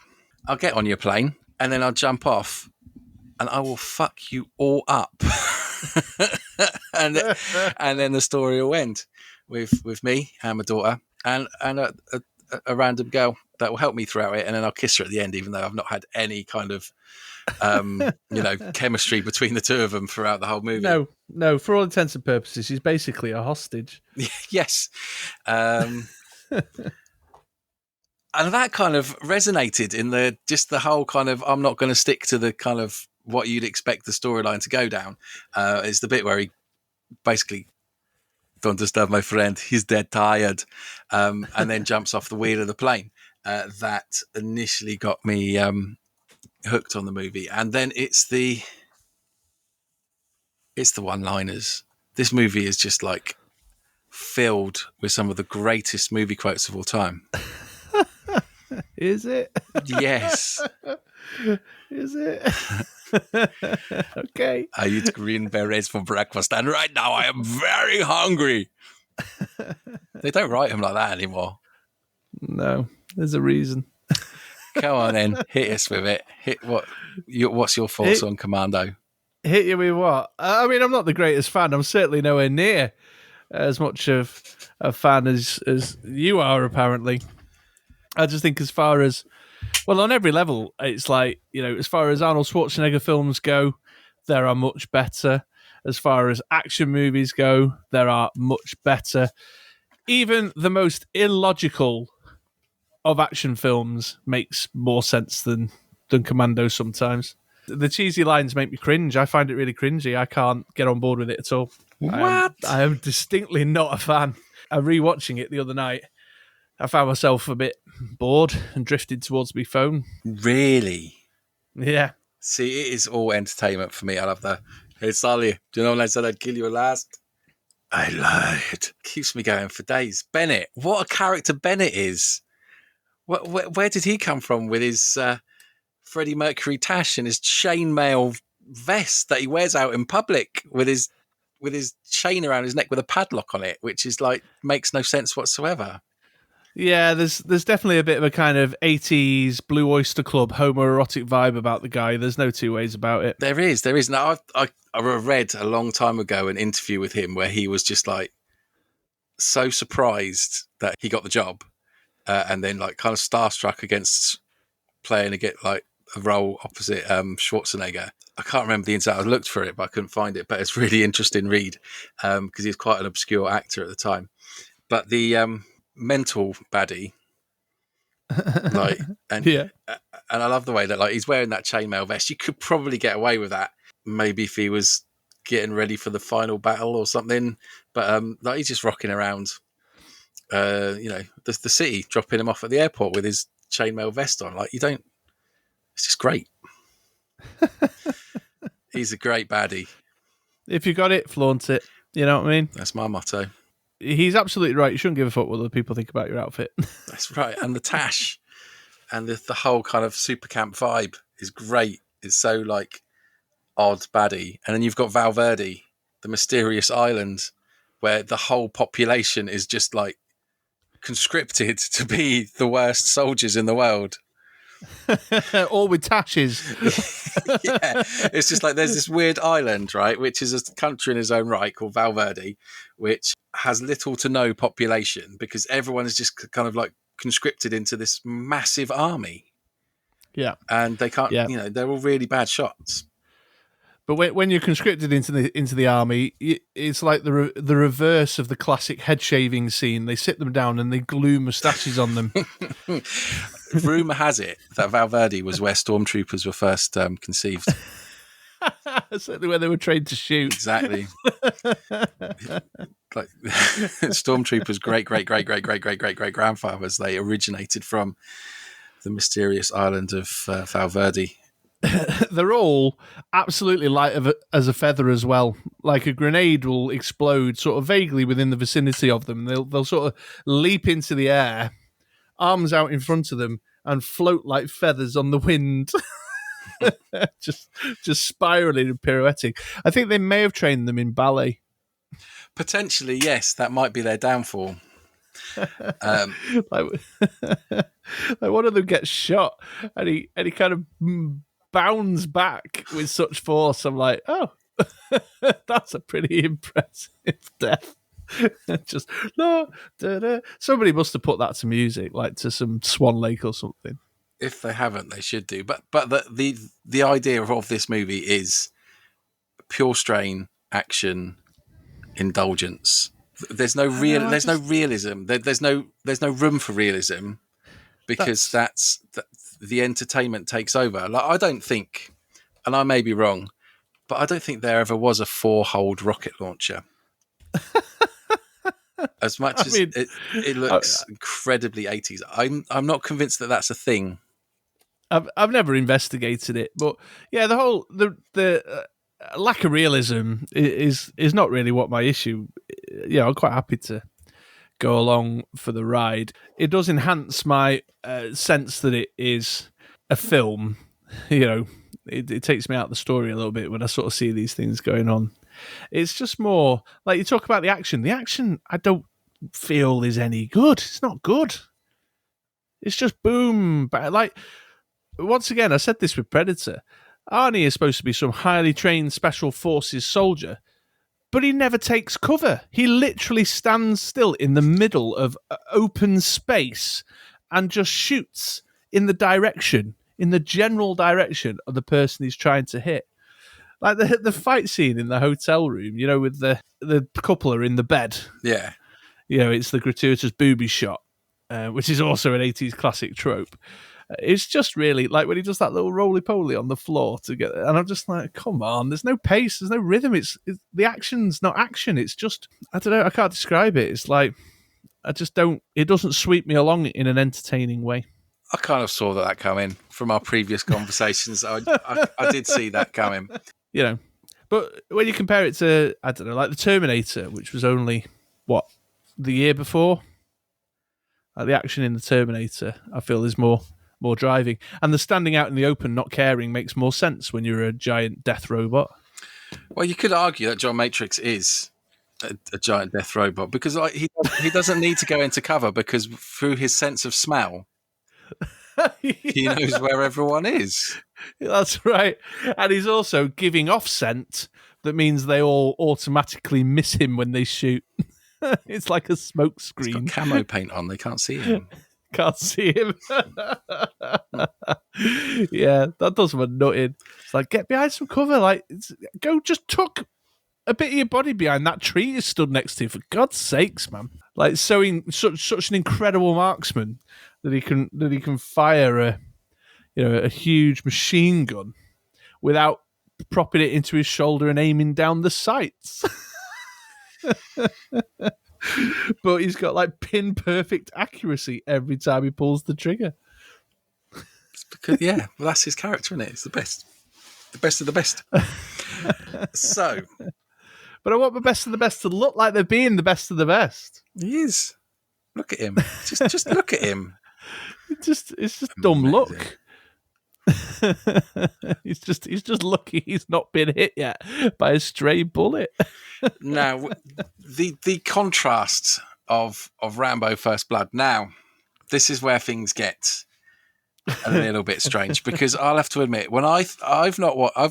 [SPEAKER 2] I'll get on your plane and then I'll jump off and I will fuck you all up. and then the story will end with me and my daughter and a random girl that will help me throughout it, and then I'll kiss her at the end, even though I've not had any kind of chemistry between the two of them throughout the whole movie.
[SPEAKER 1] No, for all intents and purposes, he's basically a hostage.
[SPEAKER 2] Yes. And that kind of resonated in the whole kind of, I'm not going to stick to the kind of what you'd expect the storyline to go down. Is the bit where he basically, don't disturb my friend, he's dead tired, and then jumps off the wheel of the plane. That initially got me hooked on the movie. And then it's the one-liners. This movie is just like filled with some of the greatest movie quotes of all time.
[SPEAKER 1] Is it?
[SPEAKER 2] Yes.
[SPEAKER 1] Is it? Okay.
[SPEAKER 2] I eat green berets for breakfast, and right now I am very hungry. They don't write them like that anymore.
[SPEAKER 1] No, there's a reason.
[SPEAKER 2] Come on then, hit us with it. What's your thoughts on Commando?
[SPEAKER 1] Hit you with what? I mean, I'm not the greatest fan. I'm certainly nowhere near as much of a fan as you are, apparently. I just think as far as, well, on every level, it's like, as far as Arnold Schwarzenegger films go, there are much better. As far as action movies go, there are much better. Even the most illogical of action films makes more sense than Commando sometimes. The cheesy lines make me cringe. I find it really cringy. I can't get on board with it at all.
[SPEAKER 2] What?
[SPEAKER 1] I am distinctly not a fan. I'm rewatching it the other night. I found myself a bit bored and drifted towards my phone.
[SPEAKER 2] Really?
[SPEAKER 1] Yeah.
[SPEAKER 2] See, it is all entertainment for me. I love that. Hey, Sally, do you know when I said I'd kill you last? I lied. Keeps me going for days. Bennett. What a character Bennett is. Where did he come from with his Freddie Mercury tash and his chainmail vest that he wears out in public with his chain around his neck with a padlock on it, which is like makes no sense whatsoever.
[SPEAKER 1] Yeah, there's definitely a bit of a kind of 80s Blue Oyster Club homoerotic vibe about the guy. There's no two ways about it.
[SPEAKER 2] There is. Now, I read a long time ago an interview with him where he was just like so surprised that he got the job and then like kind of starstruck against playing like a role opposite Schwarzenegger. I can't remember the inside. I looked for it, but I couldn't find it. But it's a really interesting read because he's quite an obscure actor at the time. But the mental baddie, like, and I love the way that like he's wearing that chainmail vest. You could probably get away with that, maybe if he was getting ready for the final battle or something. But like he's just rocking around, the city, dropping him off at the airport with his chainmail vest on. Like it's just great. He's a great baddie.
[SPEAKER 1] If you got it, flaunt it. You know what I mean?
[SPEAKER 2] That's my motto.
[SPEAKER 1] He's absolutely right. You shouldn't give a fuck what other people think about your outfit.
[SPEAKER 2] That's right. And the tash and the whole kind of super camp vibe is great. It's so like odd baddie. And then you've got Valverde, the mysterious island, where the whole population is just like conscripted to be the worst soldiers in the world.
[SPEAKER 1] All with tashes.
[SPEAKER 2] Yeah, it's just like there's this weird island, right, which is a country in its own right called Valverde, which has little to no population because everyone is just kind of like conscripted into this massive army.
[SPEAKER 1] Yeah,
[SPEAKER 2] and they can't.
[SPEAKER 1] Yeah.
[SPEAKER 2] They're all really bad shots.
[SPEAKER 1] But when you're conscripted into the army, it's like the reverse of the classic head shaving scene. They sit them down and they glue moustaches on them.
[SPEAKER 2] Rumour has it that Valverde was where stormtroopers were first conceived.
[SPEAKER 1] Certainly where they were trained to shoot.
[SPEAKER 2] Exactly. Like stormtroopers' great grandfathers. They originated from the mysterious island of Valverde.
[SPEAKER 1] They're all absolutely light as a feather as well. Like a grenade will explode sort of vaguely within the vicinity of them. They'll sort of leap into the air, arms out in front of them, and float like feathers on the wind. just spiraling and pirouetting. I think they may have trained them in ballet.
[SPEAKER 2] Potentially, yes. That might be their downfall.
[SPEAKER 1] Like one of them gets shot and he kind of bounds back with such force. I'm like, oh, that's a pretty impressive death. Just no, somebody must have put that to music, like to some Swan Lake or something.
[SPEAKER 2] If they haven't, they should do. But the idea of this movie is pure strain, action, indulgence. There's no realism. There's no room for realism because that's the entertainment takes over. Like I don't think, and I may be wrong, but I don't think there ever was a 4-holed rocket launcher. As much as it looks incredibly 80s, I'm not convinced that that's a thing.
[SPEAKER 1] I've never investigated it, but yeah, the lack of realism is not really what my issue. Yeah, I'm quite happy to go along for the ride. It does enhance my sense that it is a film. It takes me out of the story a little bit when I sort of see these things going on It's just more like you talk about the action. The action, I don't feel is any good. It's not good. It's just boom. Like, once again, I said this with Predator. Arnie is supposed to be some highly trained special forces soldier, but he never takes cover. He literally stands still in the middle of open space and just shoots in the general direction of the person he's trying to hit. Like the fight scene in the hotel room, with the couple are in the bed.
[SPEAKER 2] Yeah.
[SPEAKER 1] It's the gratuitous booby shot, which is also an 80s classic trope. It's just really like when he does that little roly-poly on the floor and I'm just like, come on, there's no pace, there's no rhythm. It's the action's not action. It's just, I don't know, I can't describe it. It's like, it doesn't sweep me along in an entertaining way.
[SPEAKER 2] I kind of saw that coming from our previous conversations. I did see that coming.
[SPEAKER 1] But when you compare it to, I don't know, like the Terminator, which was only, the year before? Like the action in the Terminator, I feel, is more driving. And the standing out in the open, not caring, makes more sense when you're a giant death robot.
[SPEAKER 2] Well, you could argue that John Matrix is a giant death robot because he doesn't need to go into cover because through his sense of smell, he knows where everyone is.
[SPEAKER 1] That's right. And he's also giving off scent that means they all automatically miss him when they shoot. It's like a smoke screen.
[SPEAKER 2] He's got camo paint on. They can't see him.
[SPEAKER 1] Can't see him. Yeah, that does my nut in. It's like, get behind some cover. Like, go just tuck a bit of your body behind that tree you stood next to. For God's sakes, man! Like, such an incredible marksman that he can fire a huge machine gun without propping it into his shoulder and aiming down the sights. But he's got like pin perfect accuracy every time he pulls the trigger.
[SPEAKER 2] It's because, well, that's his character, isn't it? It's the best of the best. So,
[SPEAKER 1] but I want the best of the best to look like they're being the best of the best.
[SPEAKER 2] He is. Look at him. Just look at him.
[SPEAKER 1] It's just dumb look. He's just lucky he's not been hit yet by a stray bullet.
[SPEAKER 2] Now, the contrast of Rambo First Blood. Now, this is where things get a little bit strange because I'll have to admit, when I've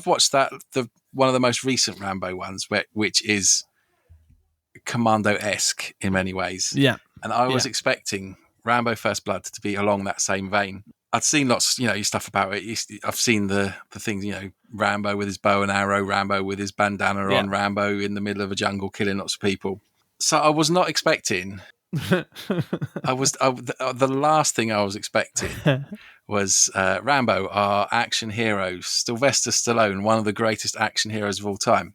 [SPEAKER 2] watched the one of the most recent Rambo ones, which is Commando-esque in many ways.
[SPEAKER 1] Yeah,
[SPEAKER 2] and I was expecting Rambo First Blood to be along that same vein. I'd seen lots, stuff about it. I've seen the things, Rambo with his bow and arrow, Rambo with his bandana on, Rambo in the middle of a jungle killing lots of people. So I was not expecting. The last thing I was expecting was Rambo, our action hero, Sylvester Stallone, one of the greatest action heroes of all time,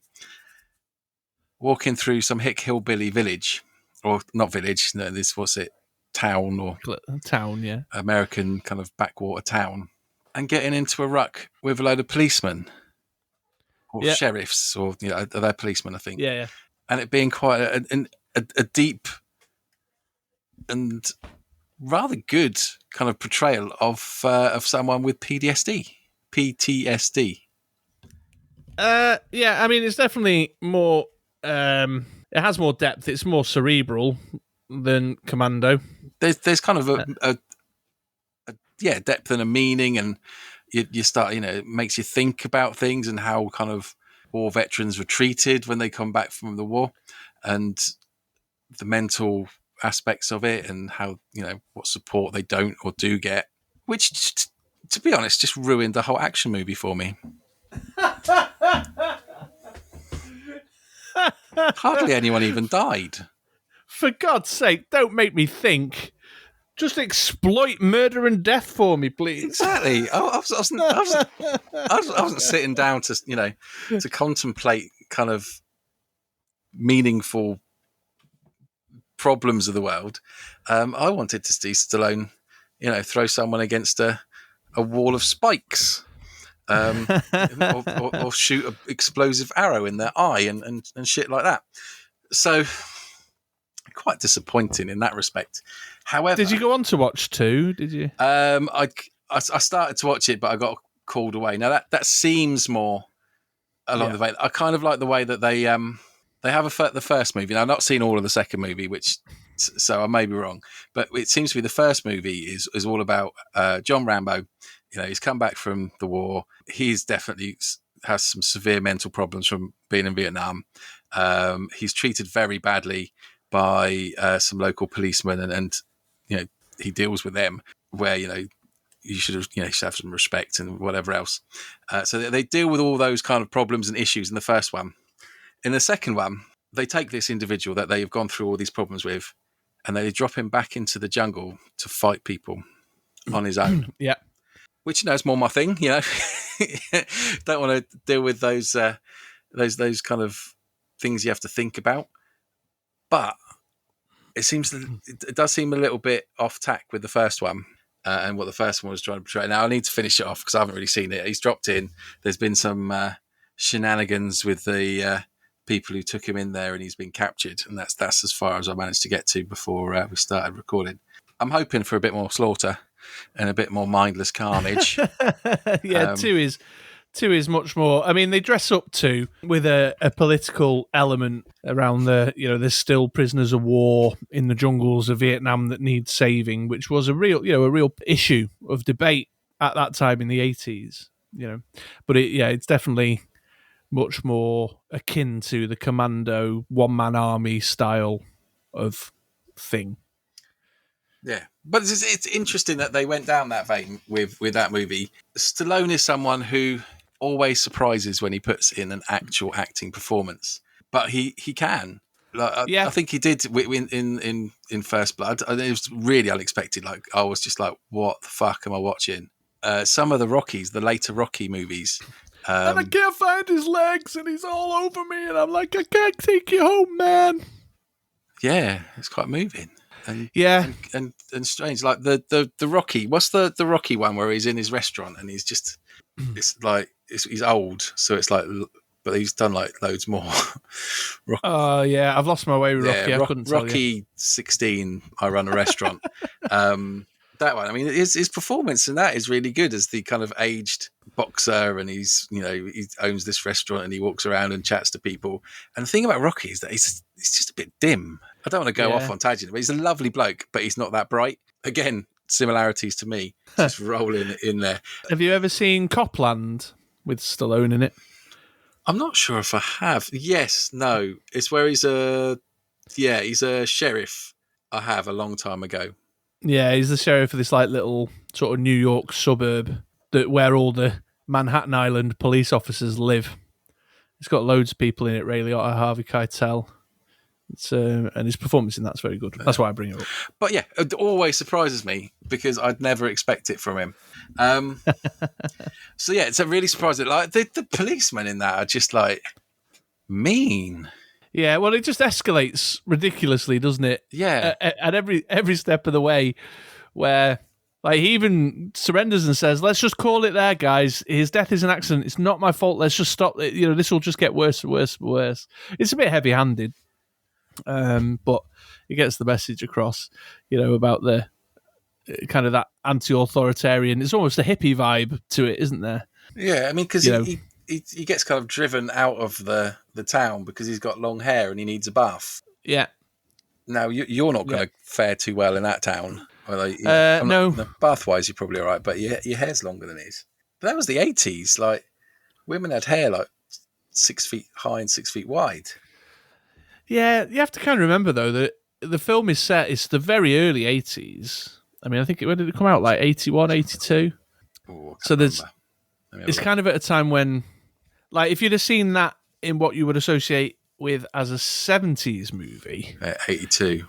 [SPEAKER 2] walking through some hick hillbilly village, or not village. No, town or
[SPEAKER 1] town,
[SPEAKER 2] American kind of backwater town, and getting into a ruck with a load of policemen or sheriffs, or they're policemen, I think.
[SPEAKER 1] Yeah.
[SPEAKER 2] And it being quite a deep and rather good kind of portrayal of someone with PTSD.
[SPEAKER 1] I mean, it's definitely more. It has more depth. It's more cerebral than Commando.
[SPEAKER 2] There's kind of a depth and a meaning, and you start, it makes you think about things and how kind of war veterans were treated when they come back from the war, and the mental aspects of it, and how, what support they don't or do get, which, to be honest, just ruined the whole action movie for me. Hardly anyone even died.
[SPEAKER 1] For God's sake, don't make me think. Just exploit murder and death for me, please.
[SPEAKER 2] Exactly. I wasn't sitting down to contemplate kind of meaningful problems of the world. I wanted to see Stallone, throw someone against a wall of spikes, or shoot an explosive arrow in their eye and shit like that. So, quite disappointing in that respect. However,
[SPEAKER 1] did you go on to watch 2? Did you?
[SPEAKER 2] I started to watch it, but I got called away. Now that seems more along the vein. I kind of like the way that they have the first movie. Now, I've not seen all of the second movie, so I may be wrong, but it seems to be the first movie is all about John Rambo. He's come back from the war. He's definitely has some severe mental problems from being in Vietnam. He's treated very badly by some local policemen, and he deals with them where you should have some respect and whatever else. So they deal with all those kind of problems and issues in the first one. In the second one, they take this individual that they have gone through all these problems with, and they drop him back into the jungle to fight people on his own.
[SPEAKER 1] Yeah.
[SPEAKER 2] Which is more my thing. Don't want to deal with those kind of things you have to think about. But it does seem a little bit off tack with the first one and what the first one was trying to portray. Now I need to finish it off because I haven't really seen it. He's dropped in. There's been some shenanigans with the people who took him in there, and he's been captured. And that's as far as I managed to get to before we started recording. I'm hoping for a bit more slaughter and a bit more mindless carnage.
[SPEAKER 1] Yeah, two is much more. I mean, they dress up with a political element around there's still prisoners of war in the jungles of Vietnam that need saving, which was a real issue of debate at that time in the 80s. But it's definitely much more akin to the Commando one-man army style of thing.
[SPEAKER 2] Yeah, but it's interesting that they went down that vein with that movie. Stallone is someone who always surprises when he puts in an actual acting performance, but he can. I think he did in First Blood. It was really unexpected. Like I was just like, what the fuck am I watching? Some of the later Rocky movies.
[SPEAKER 1] And I can't find his legs, and he's all over me, and I'm like, I can't take you home, man.
[SPEAKER 2] Yeah, it's quite moving. And strange, like the Rocky. What's the Rocky one where he's in his restaurant and he's just he's old, so it's like, but he's done like loads more.
[SPEAKER 1] Oh yeah, I've lost my way with Rocky. I couldn't tell you.
[SPEAKER 2] Rocky 16. I run a restaurant. That one. I mean, his performance in that is really good as the kind of aged boxer, and he owns this restaurant and he walks around and chats to people. And the thing about Rocky is that he's just a bit dim. I don't want to go off on tangent, but he's a lovely bloke, but he's not that bright. Again, similarities to me, just rolling in there.
[SPEAKER 1] Have you ever seen Copland with Stallone in it?
[SPEAKER 2] I'm not sure if I have. Yes, no. It's where he's a sheriff. I have a long time ago.
[SPEAKER 1] Yeah, he's the sheriff of this like little sort of New York suburb where all the Manhattan Island police officers live. It's got loads of people in it. Ray Liotta, Harvey Keitel. And his performance in that's very good. That's why I bring it up.
[SPEAKER 2] But yeah, it always surprises me because I'd never expect it from him. So yeah, it's a really surprising. Like the policemen in that are just like mean.
[SPEAKER 1] Yeah, well, it just escalates ridiculously, doesn't it?
[SPEAKER 2] Yeah,
[SPEAKER 1] at every step of the way, where like he even surrenders and says, "Let's just call it there, guys. His death is an accident. It's not my fault. Let's just stop it. This will just get worse and worse and worse." It's a bit heavy-handed. But it gets the message across, about the kind of that anti-authoritarian. It's almost a hippie vibe to it, isn't there?
[SPEAKER 2] Yeah, I mean, because he gets kind of driven out of the town because he's got long hair and he needs a bath.
[SPEAKER 1] Yeah.
[SPEAKER 2] Now you're not going to fare too well in that town.
[SPEAKER 1] No.
[SPEAKER 2] Bath-wise, you're probably all right, but your hair's longer than his. But that was the 80s. Like women had hair like 6 feet high and 6 feet wide.
[SPEAKER 1] Yeah, you have to kind of remember, though, that the film is set, it's the very early 80s. I mean, I think when did it come out? Like 81, 82? So it's kind of at a time when, like, if you'd have seen that in what you would associate with as a 70s movie.
[SPEAKER 2] 82.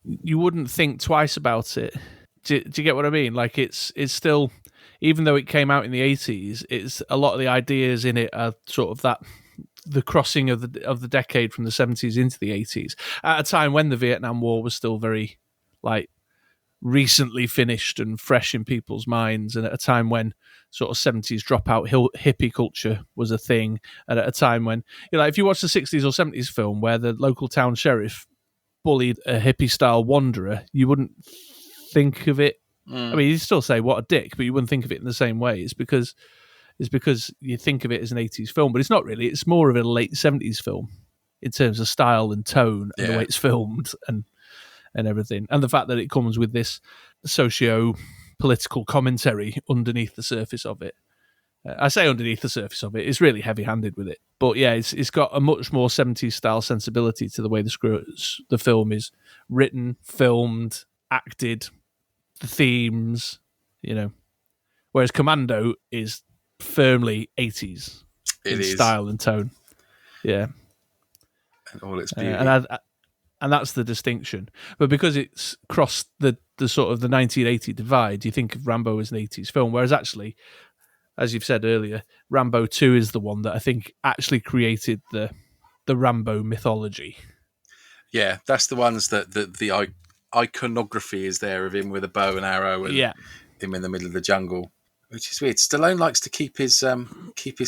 [SPEAKER 1] You wouldn't think twice about it. Do you get what I mean? Like, it's still, even though it came out in the 80s, it's a lot of the ideas in it are sort of that, the crossing of the decade from the 70s into the 80s at a time when the Vietnam War was still very like recently finished and fresh in people's minds, and at a time when sort of 70s dropout hippie culture was a thing, and at a time when if you watch the 60s or 70s film where the local town sheriff bullied a hippie style wanderer, you wouldn't think of it. I mean, you'd still say what a dick, but you wouldn't think of it in the same way. It's because is because you think of it as an 80s film, but it's not really. It's more of a late 70s film in terms of style and tone and the way it's filmed and everything. And the fact that it comes with this socio-political commentary underneath the surface of it. I say underneath the surface of it, it's really heavy-handed with it. But yeah, it's got a much more 70s style sensibility to the way the film is written, filmed, acted, the themes, Whereas Commando is firmly 80s in style and tone. Yeah.
[SPEAKER 2] And all its beauty.
[SPEAKER 1] And that's the distinction. But because it's crossed the sort of the 1980 divide, you think of Rambo as an 80s film, whereas actually, as you've said earlier, Rambo 2 is the one that I think actually created the Rambo mythology.
[SPEAKER 2] Yeah, that's the ones that the iconography is there of him with a bow and arrow and him in the middle of the jungle, which is weird. Stallone likes to keep his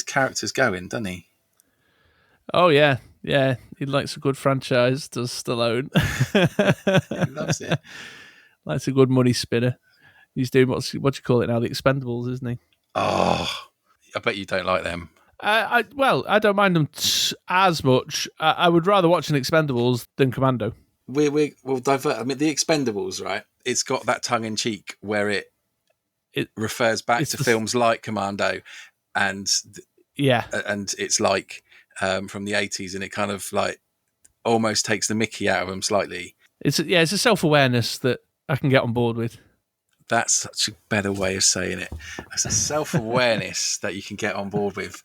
[SPEAKER 2] characters going, doesn't he?
[SPEAKER 1] Oh, yeah. Yeah, he likes a good franchise, does Stallone.
[SPEAKER 2] He loves it.
[SPEAKER 1] Likes a good money spinner. He's doing what you call it now, the Expendables, isn't he?
[SPEAKER 2] Oh, I bet you don't like them.
[SPEAKER 1] I don't mind them as much. I would rather watch an Expendables than Commando.
[SPEAKER 2] We'll divert. I mean, the Expendables, right? It's got that tongue-in-cheek where it refers back to films like Commando, and it's like from the 80s, and it kind of like almost takes the mickey out of them slightly.
[SPEAKER 1] It's a self-awareness that I can get on board with.
[SPEAKER 2] That's such a better way of saying it. It's a self-awareness that you can get on board with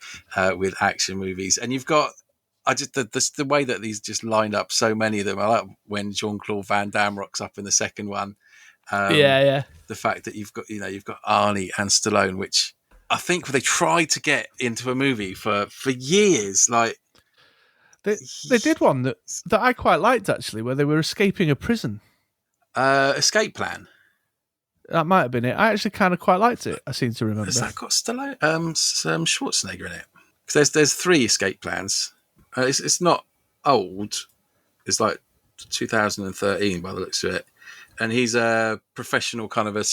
[SPEAKER 2] action movies. And you've got, the way that these just lined up, so many of them. I like when Jean-Claude Van Damme rocks up in the second one. The fact that you've got Arnie and Stallone, which I think they tried to get into a movie for years. Like
[SPEAKER 1] they did one that I quite liked actually, where they were escaping a prison.
[SPEAKER 2] Escape Plan.
[SPEAKER 1] That might have been it. I actually kind of quite liked it. I seem to remember.
[SPEAKER 2] Has that got Stallone, Schwarzenegger in it? Because there's 3 escape plans. It's not old. It's like 2013 by the looks of it, and he's a professional kind of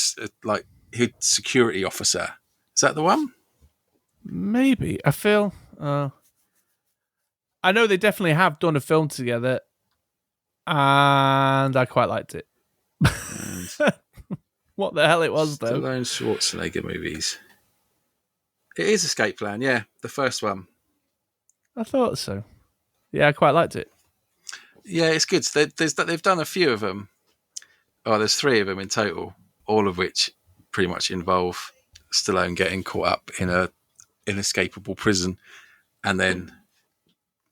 [SPEAKER 2] security officer. Is that the one?
[SPEAKER 1] Maybe. I feel. I know they definitely have done a film together, and I quite liked it. What the hell it was, though.
[SPEAKER 2] Stallone Schwarzenegger movies. It is Escape Plan, yeah. The first one.
[SPEAKER 1] I thought so. Yeah, I quite liked it.
[SPEAKER 2] Yeah, it's good. They've done a few of them. Oh, there's 3 of them in total, all of which pretty much involve Stallone getting caught up in an inescapable prison and then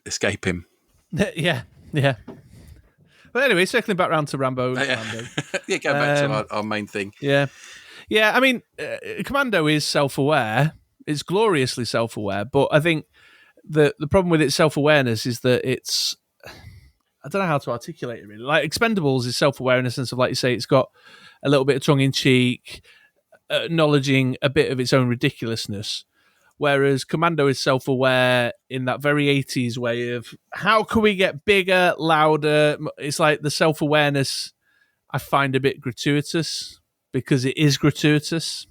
[SPEAKER 2] escaping.
[SPEAKER 1] Yeah. But anyway, circling back round to Rambo.
[SPEAKER 2] Rambo. Yeah, go back to our main thing.
[SPEAKER 1] Yeah. I mean, Commando is self-aware. It's gloriously self-aware, but I think the problem with its self-awareness is that it's... I don't know how to articulate it, really. Like, Expendables is self-aware in the sense of, like you say, it's got a little bit of tongue-in-cheek, acknowledging a bit of its own ridiculousness. Whereas Commando is self-aware in that very 80s way of how can we get bigger, louder? It's like the self-awareness I find a bit gratuitous because it is gratuitous.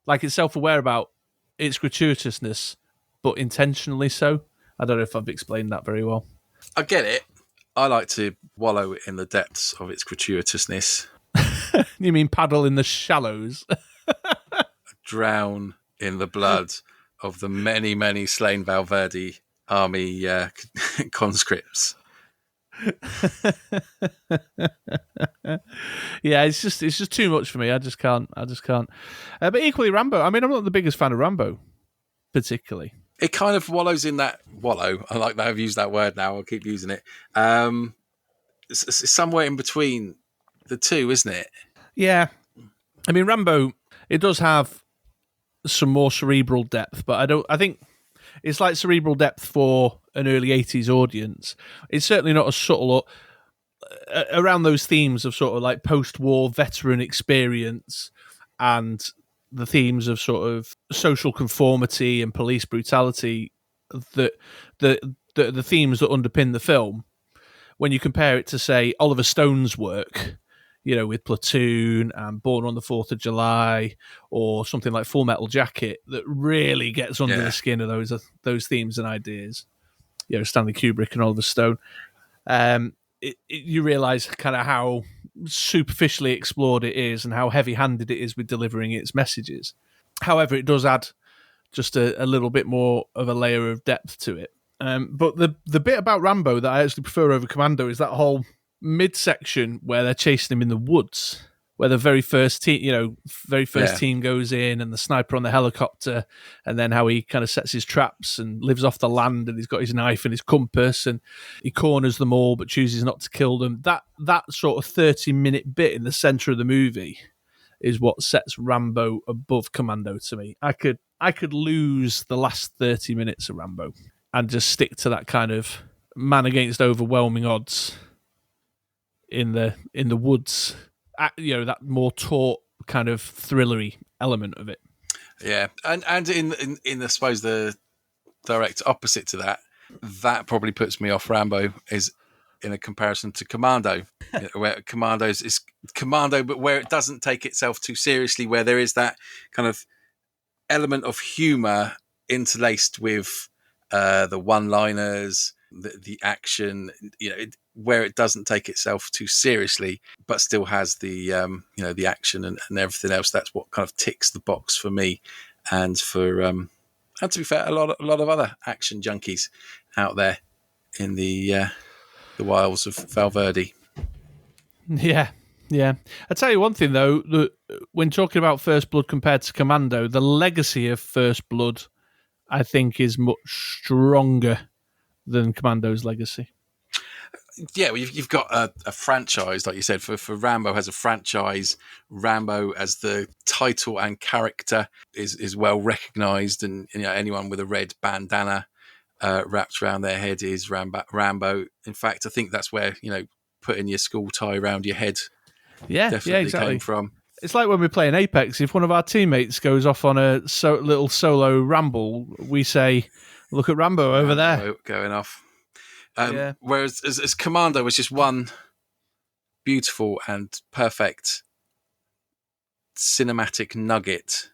[SPEAKER 1] Like it's self-aware about its gratuitousness, but intentionally so. I don't know if I've explained that very well.
[SPEAKER 2] I get it. I like to wallow in the depths of its gratuitousness.
[SPEAKER 1] You mean paddle in the shallows?
[SPEAKER 2] Drown in the blood of the many, many slain Valverde army conscripts.
[SPEAKER 1] Yeah, it's just too much for me. I just can't. But equally, Rambo. I mean, I'm not the biggest fan of Rambo, particularly.
[SPEAKER 2] It kind of wallows in that wallow. I like that I've used that word now. I'll keep using it. It's somewhere in between the two, isn't it?
[SPEAKER 1] Yeah. I mean, Rambo, it does have some more cerebral depth, but I think it's like cerebral depth for an early 80s audience. It's certainly not as subtle around those themes of sort of like post-war veteran experience and the themes of sort of social conformity and police brutality, that the themes that underpin the film. When you compare it to, say, Oliver Stone's work, with Platoon and Born on the 4th of July, or something like Full Metal Jacket, that really gets under the skin of those themes and ideas. Stanley Kubrick and Oliver Stone. You realise kind of how superficially explored it is and how heavy-handed it is with delivering its messages. However, it does add just a little bit more of a layer of depth to it. But the bit about Rambo that I actually prefer over Commando is that whole midsection where they're chasing him in the woods, where the very first team goes in, and the sniper on the helicopter, and then how he kind of sets his traps and lives off the land, and he's got his knife and his compass, and he corners them all but chooses not to kill them. That sort of 30-minute bit in the center of the movie is what sets Rambo above Commando to me. I could lose the last 30 minutes of Rambo and just stick to that kind of man against overwhelming odds in the woods. That more taut kind of thrillery element of it.
[SPEAKER 2] Yeah, and in I suppose the direct opposite to that probably puts me off Rambo is in a comparison to Commando, where Commando, but where it doesn't take itself too seriously, where there is that kind of element of humor interlaced with the one-liners, the action, where it doesn't take itself too seriously, but still has the the action and everything else. That's what kind of ticks the box for me, and for and to be fair, a lot of other action junkies out there in the wilds of Valverde.
[SPEAKER 1] Yeah. I tell you one thing though, when talking about First Blood compared to Commando, the legacy of First Blood, I think, is much stronger than Commando's legacy.
[SPEAKER 2] Yeah, well, you've got a franchise, like you said. For Rambo has a franchise. Rambo as the title and character is well recognised, and anyone with a red bandana wrapped around their head is Rambo. In fact, I think that's where putting your school tie around your head definitely came from.
[SPEAKER 1] It's like when we're playing Apex. If one of our teammates goes off on a little solo ramble, we say, "Look at Rambo over there
[SPEAKER 2] going off." Whereas as Commando was just one beautiful and perfect cinematic nugget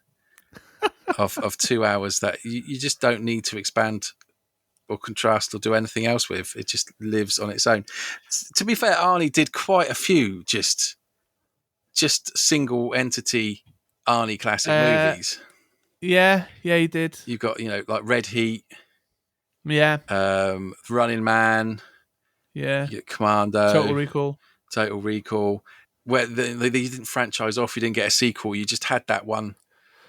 [SPEAKER 2] of 2 hours that you just don't need to expand or contrast or do anything else with. It just lives on its own. To be fair, Arnie did quite a few just single entity Arnie classic movies.
[SPEAKER 1] Yeah, he did.
[SPEAKER 2] You've got like Red Heat.
[SPEAKER 1] Yeah.
[SPEAKER 2] Running Man.
[SPEAKER 1] Yeah.
[SPEAKER 2] Commando.
[SPEAKER 1] Total Recall.
[SPEAKER 2] Where they didn't franchise off, you didn't get a sequel, you just had that one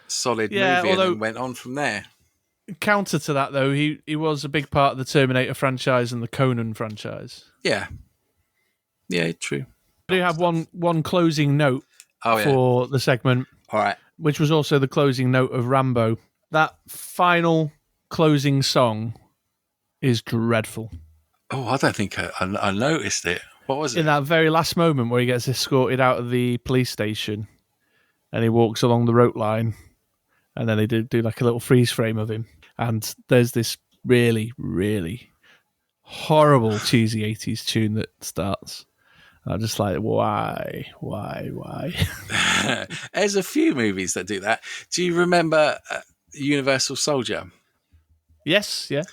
[SPEAKER 2] solid movie and then went on from there.
[SPEAKER 1] Counter to that though, he was a big part of the Terminator franchise and the Conan franchise.
[SPEAKER 2] Yeah, true.
[SPEAKER 1] I do have one closing note for the segment.
[SPEAKER 2] All right.
[SPEAKER 1] Which was also the closing note of Rambo. That final closing song is dreadful.
[SPEAKER 2] Oh, I don't think I noticed it. What was it?
[SPEAKER 1] In that very last moment where he gets escorted out of the police station and he walks along the rope line, and then they do like a little freeze frame of him, and there's this really, really horrible cheesy 80s tune that starts. I'm just like, why?
[SPEAKER 2] There's a few movies that do that. Do you remember Universal Soldier?
[SPEAKER 1] Yes, yeah.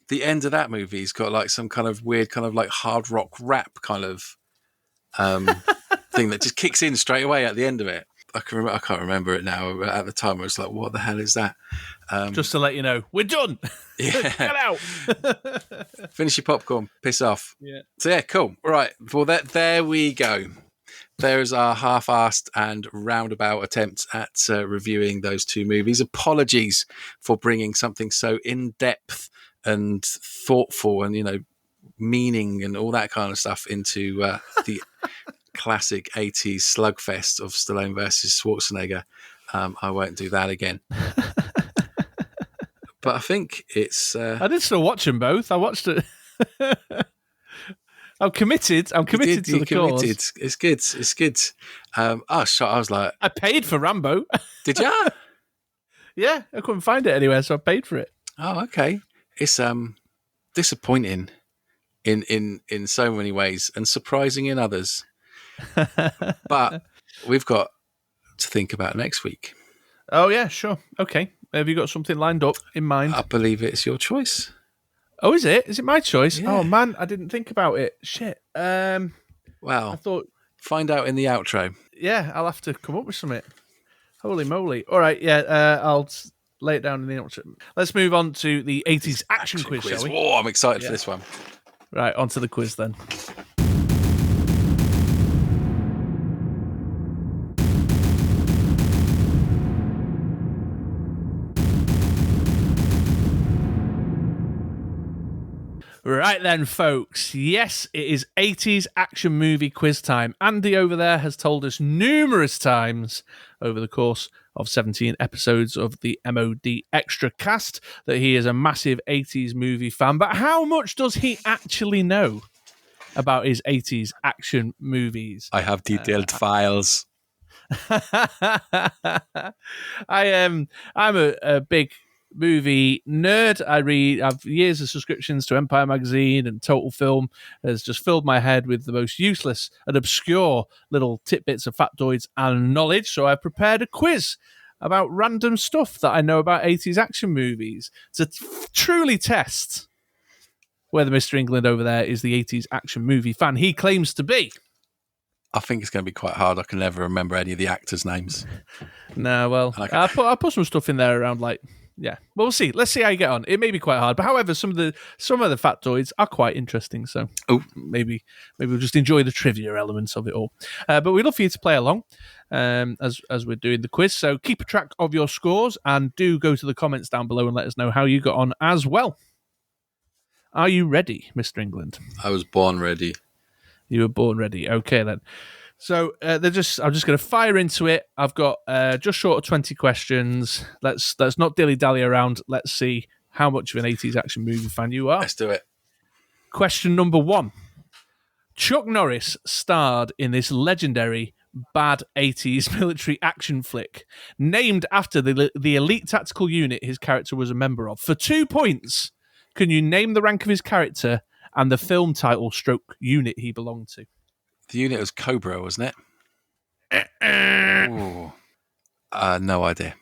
[SPEAKER 2] The end of that movie's got like some kind of weird kind of like hard rock rap kind of thing that just kicks in straight away at the end of it. I can't remember it now. But at the time, I was like, what the hell is that?
[SPEAKER 1] Just to let you know, we're done.
[SPEAKER 2] Yeah.
[SPEAKER 1] Get out.
[SPEAKER 2] Finish your popcorn. Piss off.
[SPEAKER 1] Yeah.
[SPEAKER 2] So yeah, cool. Right. Well, there we go. There's our half-assed and roundabout attempt at reviewing those two movies. Apologies for bringing something so in-depth and thoughtful and, meaning and all that kind of stuff into the classic 80s slugfest of Stallone versus Schwarzenegger. I won't do that again. But I think it's...
[SPEAKER 1] I did still watch them both. I watched it. I'm committed to the cause.
[SPEAKER 2] It's good. I was like...
[SPEAKER 1] I paid for Rambo.
[SPEAKER 2] Did you?
[SPEAKER 1] Yeah, I couldn't find it anywhere, so I paid for it.
[SPEAKER 2] Oh, okay. It's disappointing in so many ways and surprising in others. But we've got to think about next week.
[SPEAKER 1] Oh, yeah, sure. Okay. Have you got something lined up in mind?
[SPEAKER 2] I believe it's your choice.
[SPEAKER 1] Oh, is it? Is it my choice?
[SPEAKER 2] Yeah.
[SPEAKER 1] Oh, man, I didn't think about it. Shit.
[SPEAKER 2] Well,
[SPEAKER 1] I thought,
[SPEAKER 2] find out in the outro.
[SPEAKER 1] yeah, I'll have to come up with something. Holy moly. All right, yeah, I'll lay it down in the outro. Let's move on to the 80s action quiz, shall we?
[SPEAKER 2] Oh, I'm excited for this one.
[SPEAKER 1] Right, on to the quiz then. Right then, folks. Yes, it is 80s action movie quiz time. Andy over there has told us numerous times over the course of 17 episodes of the MoDXtra cast that he is a massive 80s movie fan. But how much does he actually know about his 80s action movies?
[SPEAKER 2] I have detailed files.
[SPEAKER 1] I'm a big movie nerd. I've years of subscriptions to Empire Magazine, and Total Film has just filled my head with the most useless and obscure little tidbits of factoids and knowledge. So I've prepared a quiz about random stuff that I know about 80s action movies to truly test whether Mr. England over there is the 80s action movie fan he claims to be.
[SPEAKER 2] I think it's going to be quite hard. I can never remember any of the actors' names.
[SPEAKER 1] No, well, I'll put some stuff in there around yeah. Well, we'll see. Let's see how you get on. It may be quite hard, but however, some of the factoids are quite interesting. So maybe we'll just enjoy the trivia elements of it all. But we'd love for you to play along as we're doing the quiz. So keep a track of your scores and do go to the comments down below and let us know how you got on as well. Are you ready, Mr. England?
[SPEAKER 2] I was born ready.
[SPEAKER 1] You were born ready. Okay, then. So I'm just going to fire into it. I've got just short of 20 questions. Let's not dilly-dally around. Let's see how much of an 80s action movie fan you are.
[SPEAKER 2] Let's do it. Question
[SPEAKER 1] number 1. Chuck Norris starred in this legendary bad 80s military action flick, named after the elite tactical unit his character was a member of. For 2 points, can you name the rank of his character and the film title / unit he belonged to?
[SPEAKER 2] The unit was Cobra, wasn't it? No idea.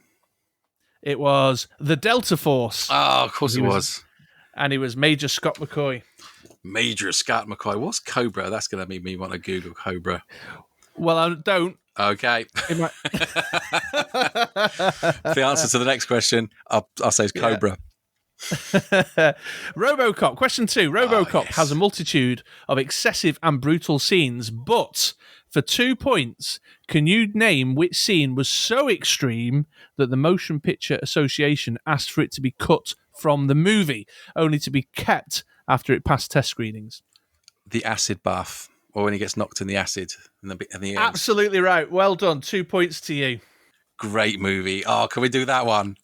[SPEAKER 1] It was the Delta Force.
[SPEAKER 2] Oh, of course it was.
[SPEAKER 1] And he was Major Scott McCoy.
[SPEAKER 2] Major Scott McCoy. What's Cobra? That's going to make me want to Google Cobra.
[SPEAKER 1] Well, I don't.
[SPEAKER 2] Okay. The answer to the next question, I'll say is Cobra.
[SPEAKER 1] RoboCop. Question 2. RoboCop has a multitude of excessive and brutal scenes, but for 2 points, can you name which scene was so extreme that the Motion Picture Association asked for it to be cut from the movie, only to be kept after it passed test screenings?
[SPEAKER 2] The acid bath, or when he gets knocked in the acid. In the end.
[SPEAKER 1] Absolutely right. Well done. 2 points to you.
[SPEAKER 2] Great movie. Oh, can we do that one?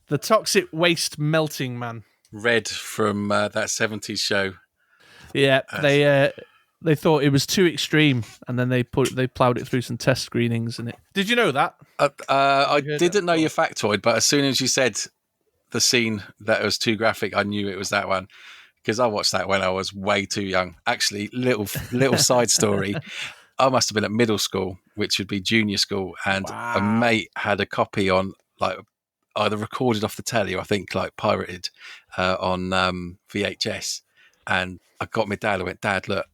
[SPEAKER 1] The Toxic Waste Melting Man.
[SPEAKER 2] Red from that 70s show.
[SPEAKER 1] Yeah, they thought it was too extreme, and then they ploughed it through some test screenings. Did you know that?
[SPEAKER 2] I didn't know your factoid, but as soon as you said the scene that was too graphic, I knew it was that one, because I watched that when I was way too young. Actually, little side story. I must have been at middle school, which would be junior school, and a mate had a copy on either recorded off the telly or I think pirated on VHS. And I got my dad. I went, Dad, look,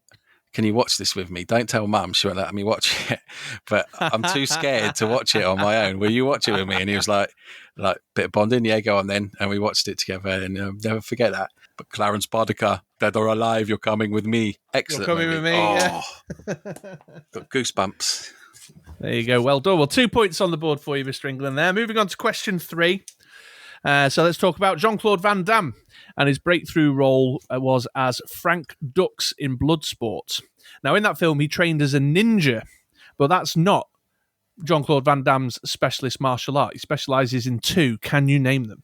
[SPEAKER 2] can you watch this with me? Don't tell Mum, she won't let me watch it. But I'm too scared to watch it on my own. Will you watch it with me? And he was like bit of bonding. Yeah, go on then. And we watched it together, and I'll never forget that. But Clarence Boddicker, dead or alive, you're coming with me. Excellent.
[SPEAKER 1] You're coming with me, yeah.
[SPEAKER 2] Got goosebumps.
[SPEAKER 1] There you go. Well done. Well, 2 points on the board for you, Mr. England there. Moving on to question 3. So let's talk about Jean-Claude Van Damme. And his breakthrough role was as Frank Dux in Bloodsport. Now, in that film, he trained as a ninja, but that's not Jean-Claude Van Damme's specialist martial art. He specialises in 2. Can you name them?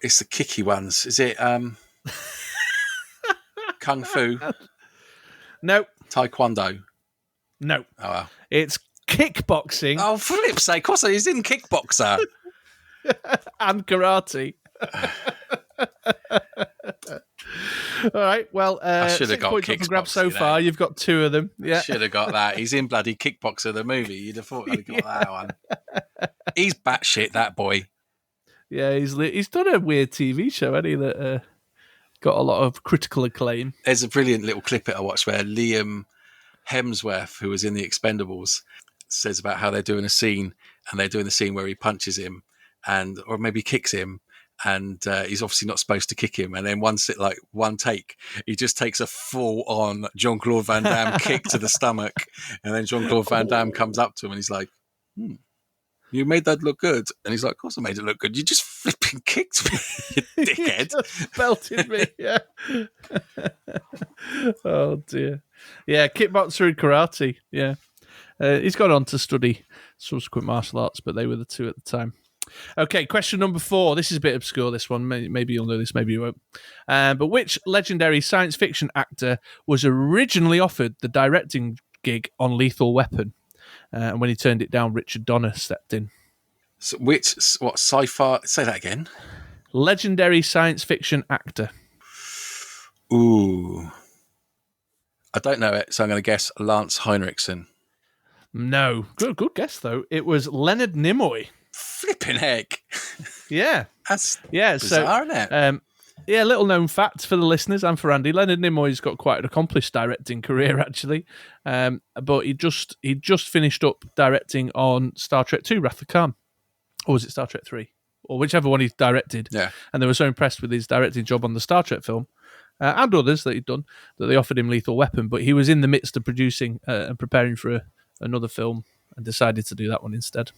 [SPEAKER 2] It's the kicky ones. Is it Kung Fu?
[SPEAKER 1] No.
[SPEAKER 2] Taekwondo?
[SPEAKER 1] No.
[SPEAKER 2] Oh, well.
[SPEAKER 1] It's kickboxing.
[SPEAKER 2] Oh, for flip's sake. Of course, he's in kickboxer.
[SPEAKER 1] And karate. All right. Well,
[SPEAKER 2] I should have
[SPEAKER 1] 6
[SPEAKER 2] got
[SPEAKER 1] points up for grabs
[SPEAKER 2] Kickbox,
[SPEAKER 1] so far. You've got 2 of them. Yeah.
[SPEAKER 2] Should have got that. He's in bloody Kickboxer, the movie. You'd have thought I'd have got that one. He's batshit, that boy.
[SPEAKER 1] Yeah, he's done a weird TV show, hasn't he, that got a lot of critical acclaim.
[SPEAKER 2] There's a brilliant little clip I watched where Liam Hemsworth, who was in the Expendables, says about how they're doing a scene, and they're doing the scene where he punches him, or maybe kicks him, and he's obviously not supposed to kick him. And then one take, he just takes a full-on Jean-Claude Van Damme kick to the stomach, and then Jean-Claude Van Damme comes up to him and he's like, "You made that look good." And he's like, "Of course I made it look good. You just flipping kicked me, you dickhead."
[SPEAKER 1] Just belted me, yeah. Oh, dear. Yeah, kickboxer and karate, yeah. He's gone on to study subsequent martial arts, but they were the 2 at the time. Okay, question number 4. This is a bit obscure, this one. Maybe you'll know this, maybe you won't. But which legendary science fiction actor was originally offered the directing gig on Lethal Weapon? And when he turned it down, Richard Donner stepped in.
[SPEAKER 2] So what sci-fi? Say that again.
[SPEAKER 1] Legendary science fiction actor.
[SPEAKER 2] Ooh. I don't know it, so I'm going to guess Lance Henriksen.
[SPEAKER 1] No. Good guess, though. It was Leonard Nimoy.
[SPEAKER 2] Flipping heck.
[SPEAKER 1] Yeah.
[SPEAKER 2] That's
[SPEAKER 1] bizarre,
[SPEAKER 2] isn't it?
[SPEAKER 1] Yeah, little known fact for the listeners and for Andy. Leonard Nimoy's got quite an accomplished directing career, actually. But he just finished up directing on Star Trek 2, Wrath of Khan. Or was it Star Trek 3? Or whichever one he directed.
[SPEAKER 2] Yeah.
[SPEAKER 1] And they were so impressed with his directing job on the Star Trek film, and others that he'd done, that they offered him Lethal Weapon. But he was in the midst of producing and preparing for another film and decided to do that one instead.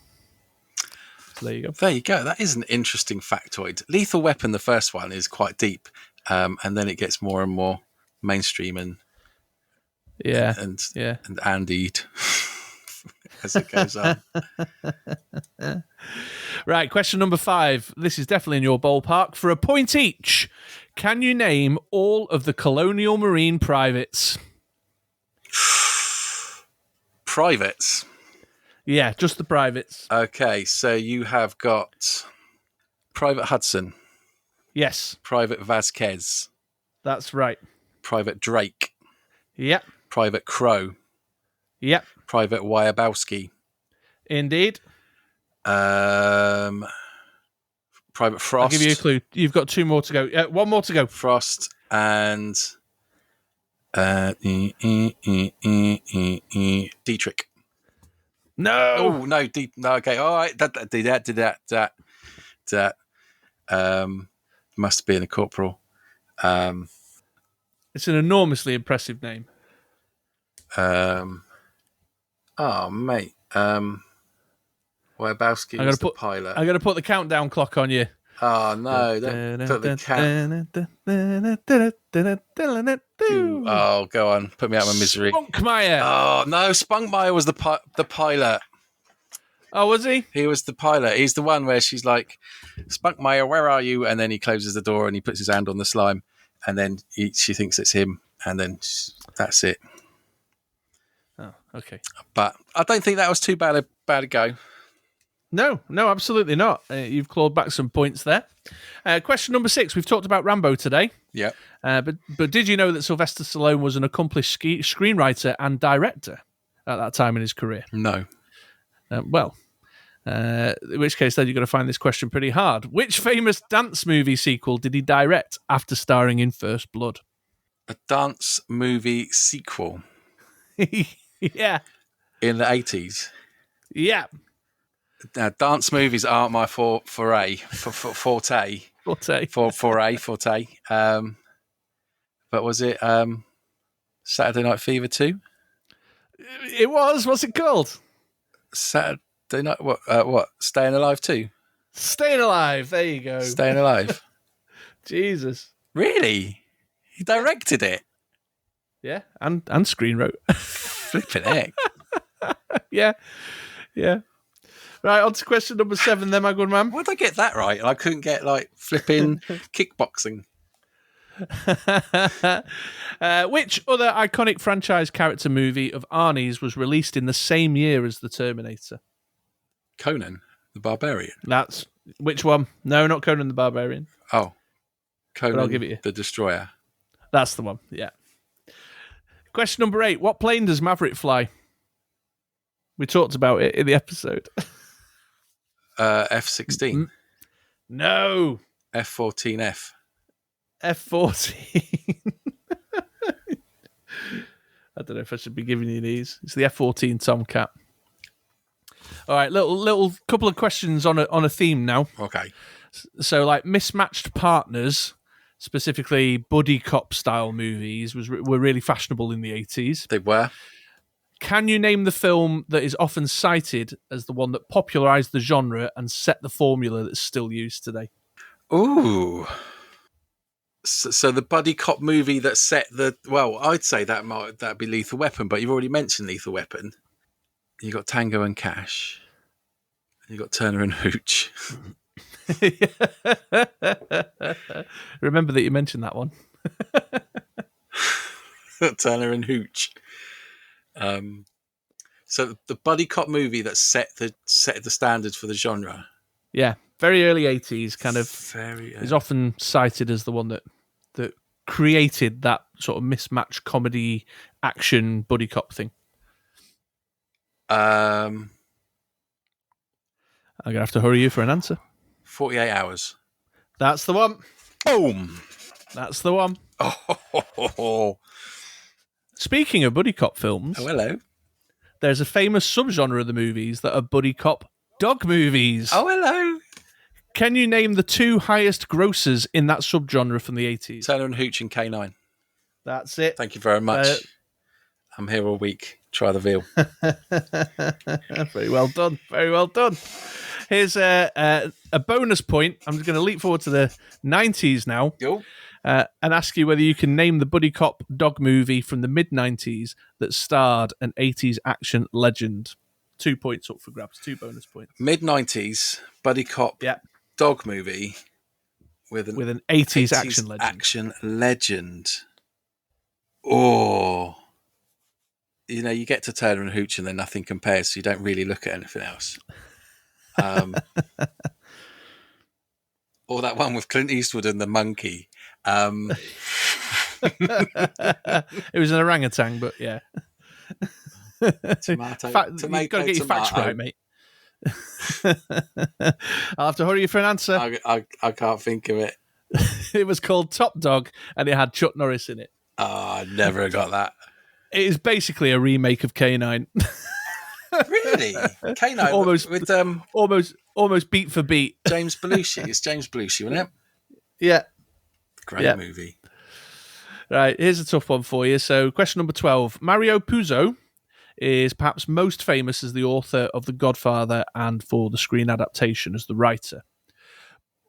[SPEAKER 1] So there you go.
[SPEAKER 2] There you go. That is an interesting factoid. Lethal Weapon, the first one, is quite deep, and then it gets more and more mainstream and Andied as it goes on.
[SPEAKER 1] Right, question number 5. This is definitely in your ballpark. For a point each, can you name all of the Colonial Marine privates?
[SPEAKER 2] Privates?
[SPEAKER 1] Yeah, just the privates.
[SPEAKER 2] Okay, so you have got Private Hudson.
[SPEAKER 1] Yes.
[SPEAKER 2] Private Vasquez.
[SPEAKER 1] That's right.
[SPEAKER 2] Private Drake.
[SPEAKER 1] Yep.
[SPEAKER 2] Private Crow.
[SPEAKER 1] Yep.
[SPEAKER 2] Private Wyabowski.
[SPEAKER 1] Indeed.
[SPEAKER 2] Private Frost.
[SPEAKER 1] I'll give you a clue. You've got 2 more to go. 1 more to go.
[SPEAKER 2] Frost and Dietrich.
[SPEAKER 1] No.
[SPEAKER 2] Oh no! No. Okay. All right. That. Must have been a corporal.
[SPEAKER 1] It's an enormously impressive name.
[SPEAKER 2] Oh mate. Wybowski was the pilot.
[SPEAKER 1] I'm going to put the countdown clock on you.
[SPEAKER 2] Oh no! Don't put the Oh, go on. Put me out of my misery.
[SPEAKER 1] Spunkmeyer.
[SPEAKER 2] Oh no! Spunkmeyer was the pilot.
[SPEAKER 1] Oh, was he?
[SPEAKER 2] He was the pilot. He's the one where she's like, "Spunkmeyer, where are you?" And then he closes the door and he puts his hand on the slime, and then she thinks it's him, and then that's it.
[SPEAKER 1] Oh, okay.
[SPEAKER 2] But I don't think that was too bad a go.
[SPEAKER 1] No, absolutely not. You've clawed back some points there. Question number 6. We've talked about Rambo today.
[SPEAKER 2] Yeah.
[SPEAKER 1] But did you know that Sylvester Stallone was an accomplished screenwriter and director at that time in his career?
[SPEAKER 2] No.
[SPEAKER 1] In which case then you've got to find this question pretty hard. Which famous dance movie sequel did he direct after starring in First Blood?
[SPEAKER 2] A dance movie sequel?
[SPEAKER 1] Yeah.
[SPEAKER 2] In the 80s?
[SPEAKER 1] Yeah.
[SPEAKER 2] Now, dance movies aren't my forte. Forte. But was it Saturday Night Fever 2?
[SPEAKER 1] It was. What's it called?
[SPEAKER 2] Saturday Night. What? Staying Alive 2?
[SPEAKER 1] Staying Alive. There you go.
[SPEAKER 2] Staying Alive.
[SPEAKER 1] Jesus.
[SPEAKER 2] Really? He directed it?
[SPEAKER 1] Yeah, and screenwrote.
[SPEAKER 2] Flipping heck.
[SPEAKER 1] Yeah. Right, on to question number 7 then, my good man.
[SPEAKER 2] Why did I get that right? And I couldn't get, flipping kickboxing.
[SPEAKER 1] Which other iconic franchise character movie of Arnie's was released in the same year as The Terminator?
[SPEAKER 2] Conan the Barbarian.
[SPEAKER 1] That's... Which one? No, not Conan the Barbarian.
[SPEAKER 2] Oh. Conan
[SPEAKER 1] I'll give it you.
[SPEAKER 2] the Destroyer.
[SPEAKER 1] That's the one, yeah. Question number 8. What plane does Maverick fly? We talked about it in the episode.
[SPEAKER 2] F-16.
[SPEAKER 1] No.
[SPEAKER 2] F-14F.
[SPEAKER 1] F-14. I don't know if I should be giving you these. It's the F-14 Tomcat. All right, little couple of questions on a theme now.
[SPEAKER 2] Okay.
[SPEAKER 1] So, like mismatched partners, specifically buddy cop style movies, were really fashionable in the 80s.
[SPEAKER 2] They were.
[SPEAKER 1] Can you name the film that is often cited as the one that popularized the genre and set the formula that's still used today?
[SPEAKER 2] Ooh. So the buddy cop movie that set the... Well, I'd say that'd be Lethal Weapon, but you've already mentioned Lethal Weapon. You got Tango and Cash. You got Turner and Hooch.
[SPEAKER 1] Remember that you mentioned that one.
[SPEAKER 2] Turner and Hooch. So the buddy cop movie that set the standards for the genre.
[SPEAKER 1] Yeah, very early 80s, kind of
[SPEAKER 2] Very
[SPEAKER 1] is often cited as the one that created that sort of mismatched comedy action buddy cop thing.
[SPEAKER 2] Um,
[SPEAKER 1] I'm gonna have to hurry you for an answer.
[SPEAKER 2] 48 Hours.
[SPEAKER 1] That's the one.
[SPEAKER 2] Boom.
[SPEAKER 1] That's the one.
[SPEAKER 2] Oh.
[SPEAKER 1] Speaking of buddy cop films,
[SPEAKER 2] Oh, hello.
[SPEAKER 1] there's a famous subgenre of the movies that are buddy cop dog movies.
[SPEAKER 2] Oh, hello.
[SPEAKER 1] Can you name the 2 highest grossers in that subgenre from the 80s?
[SPEAKER 2] Turner and Hooch and K9.
[SPEAKER 1] That's it.
[SPEAKER 2] Thank you very much. I'm here all week. Try the veal.
[SPEAKER 1] Very well done. Very well done. Here's a bonus point. I'm just going to leap forward to the 90s now and ask you whether you can name the buddy cop dog movie from the mid-90s that starred an 80s action legend. 2 points up for grabs. 2 bonus points.
[SPEAKER 2] Mid-90s buddy cop dog movie with an
[SPEAKER 1] 80s action
[SPEAKER 2] legend. Oh. You know, you get to Turner and Hooch and then nothing compares, so you don't really look at anything else. Or that one with Clint Eastwood and the monkey.
[SPEAKER 1] It was an orangutan, but yeah.
[SPEAKER 2] Tomato.
[SPEAKER 1] You've got to get your facts right, mate. I'll have to hurry you for an answer.
[SPEAKER 2] I can't think of it.
[SPEAKER 1] It was called Top Dog, and it had Chuck Norris in it.
[SPEAKER 2] Oh, I never got that.
[SPEAKER 1] It is basically a remake of K9.
[SPEAKER 2] Really? K9
[SPEAKER 1] almost beat for beat.
[SPEAKER 2] James Belushi. It's James Belushi, wasn't it?
[SPEAKER 1] Yeah.
[SPEAKER 2] Great movie.
[SPEAKER 1] Right, here's a tough one for you. So, question number 12. Mario Puzo is perhaps most famous as the author of The Godfather and for the screen adaptation as the writer.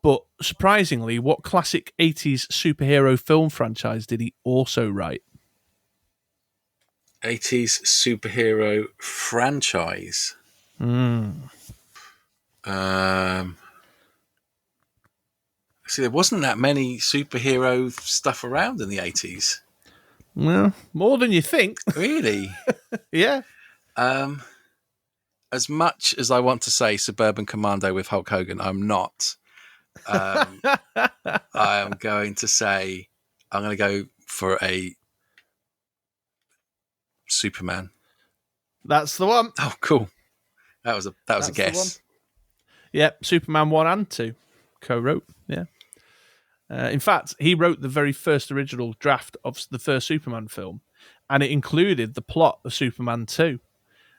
[SPEAKER 1] But surprisingly, what classic 80s superhero film franchise did he also write?
[SPEAKER 2] 80s superhero franchise. See, there wasn't that many superhero stuff around in the 80s.
[SPEAKER 1] Well, more than you think.
[SPEAKER 2] Really?
[SPEAKER 1] Yeah.
[SPEAKER 2] As much as I want to say Suburban Commando with Hulk Hogan, I'm not. I am going to say I'm going to go for a Superman.
[SPEAKER 1] That's the one.
[SPEAKER 2] Oh, cool. That was a guess.
[SPEAKER 1] Yep, Superman 1 and 2 co-wrote. Yeah. In fact, he wrote the very first original draft of the first Superman film, and it included the plot of Superman 2.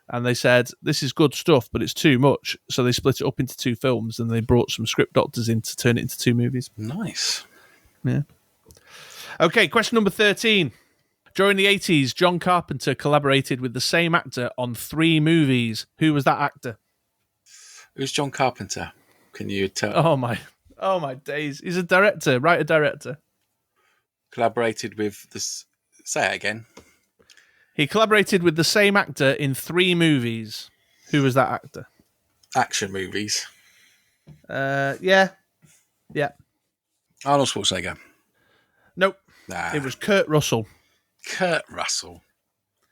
[SPEAKER 1] And they said, this is good stuff, but it's too much. So they split it up into 2 films, and they brought some script doctors in to turn it into 2 movies.
[SPEAKER 2] Nice.
[SPEAKER 1] Yeah. Okay, question number 13. During the 80s, John Carpenter collaborated with the same actor on 3 movies. Who was that actor?
[SPEAKER 2] Who's John Carpenter? Can you tell?
[SPEAKER 1] Oh my days. He's a director, writer-director.
[SPEAKER 2] Collaborated with this. Say it again.
[SPEAKER 1] He collaborated with the same actor in 3 movies. Who was that actor?
[SPEAKER 2] Action movies.
[SPEAKER 1] Yeah.
[SPEAKER 2] Arnold Schwarzenegger.
[SPEAKER 1] Nope.
[SPEAKER 2] Nah.
[SPEAKER 1] It was Kurt Russell.
[SPEAKER 2] Kurt Russell.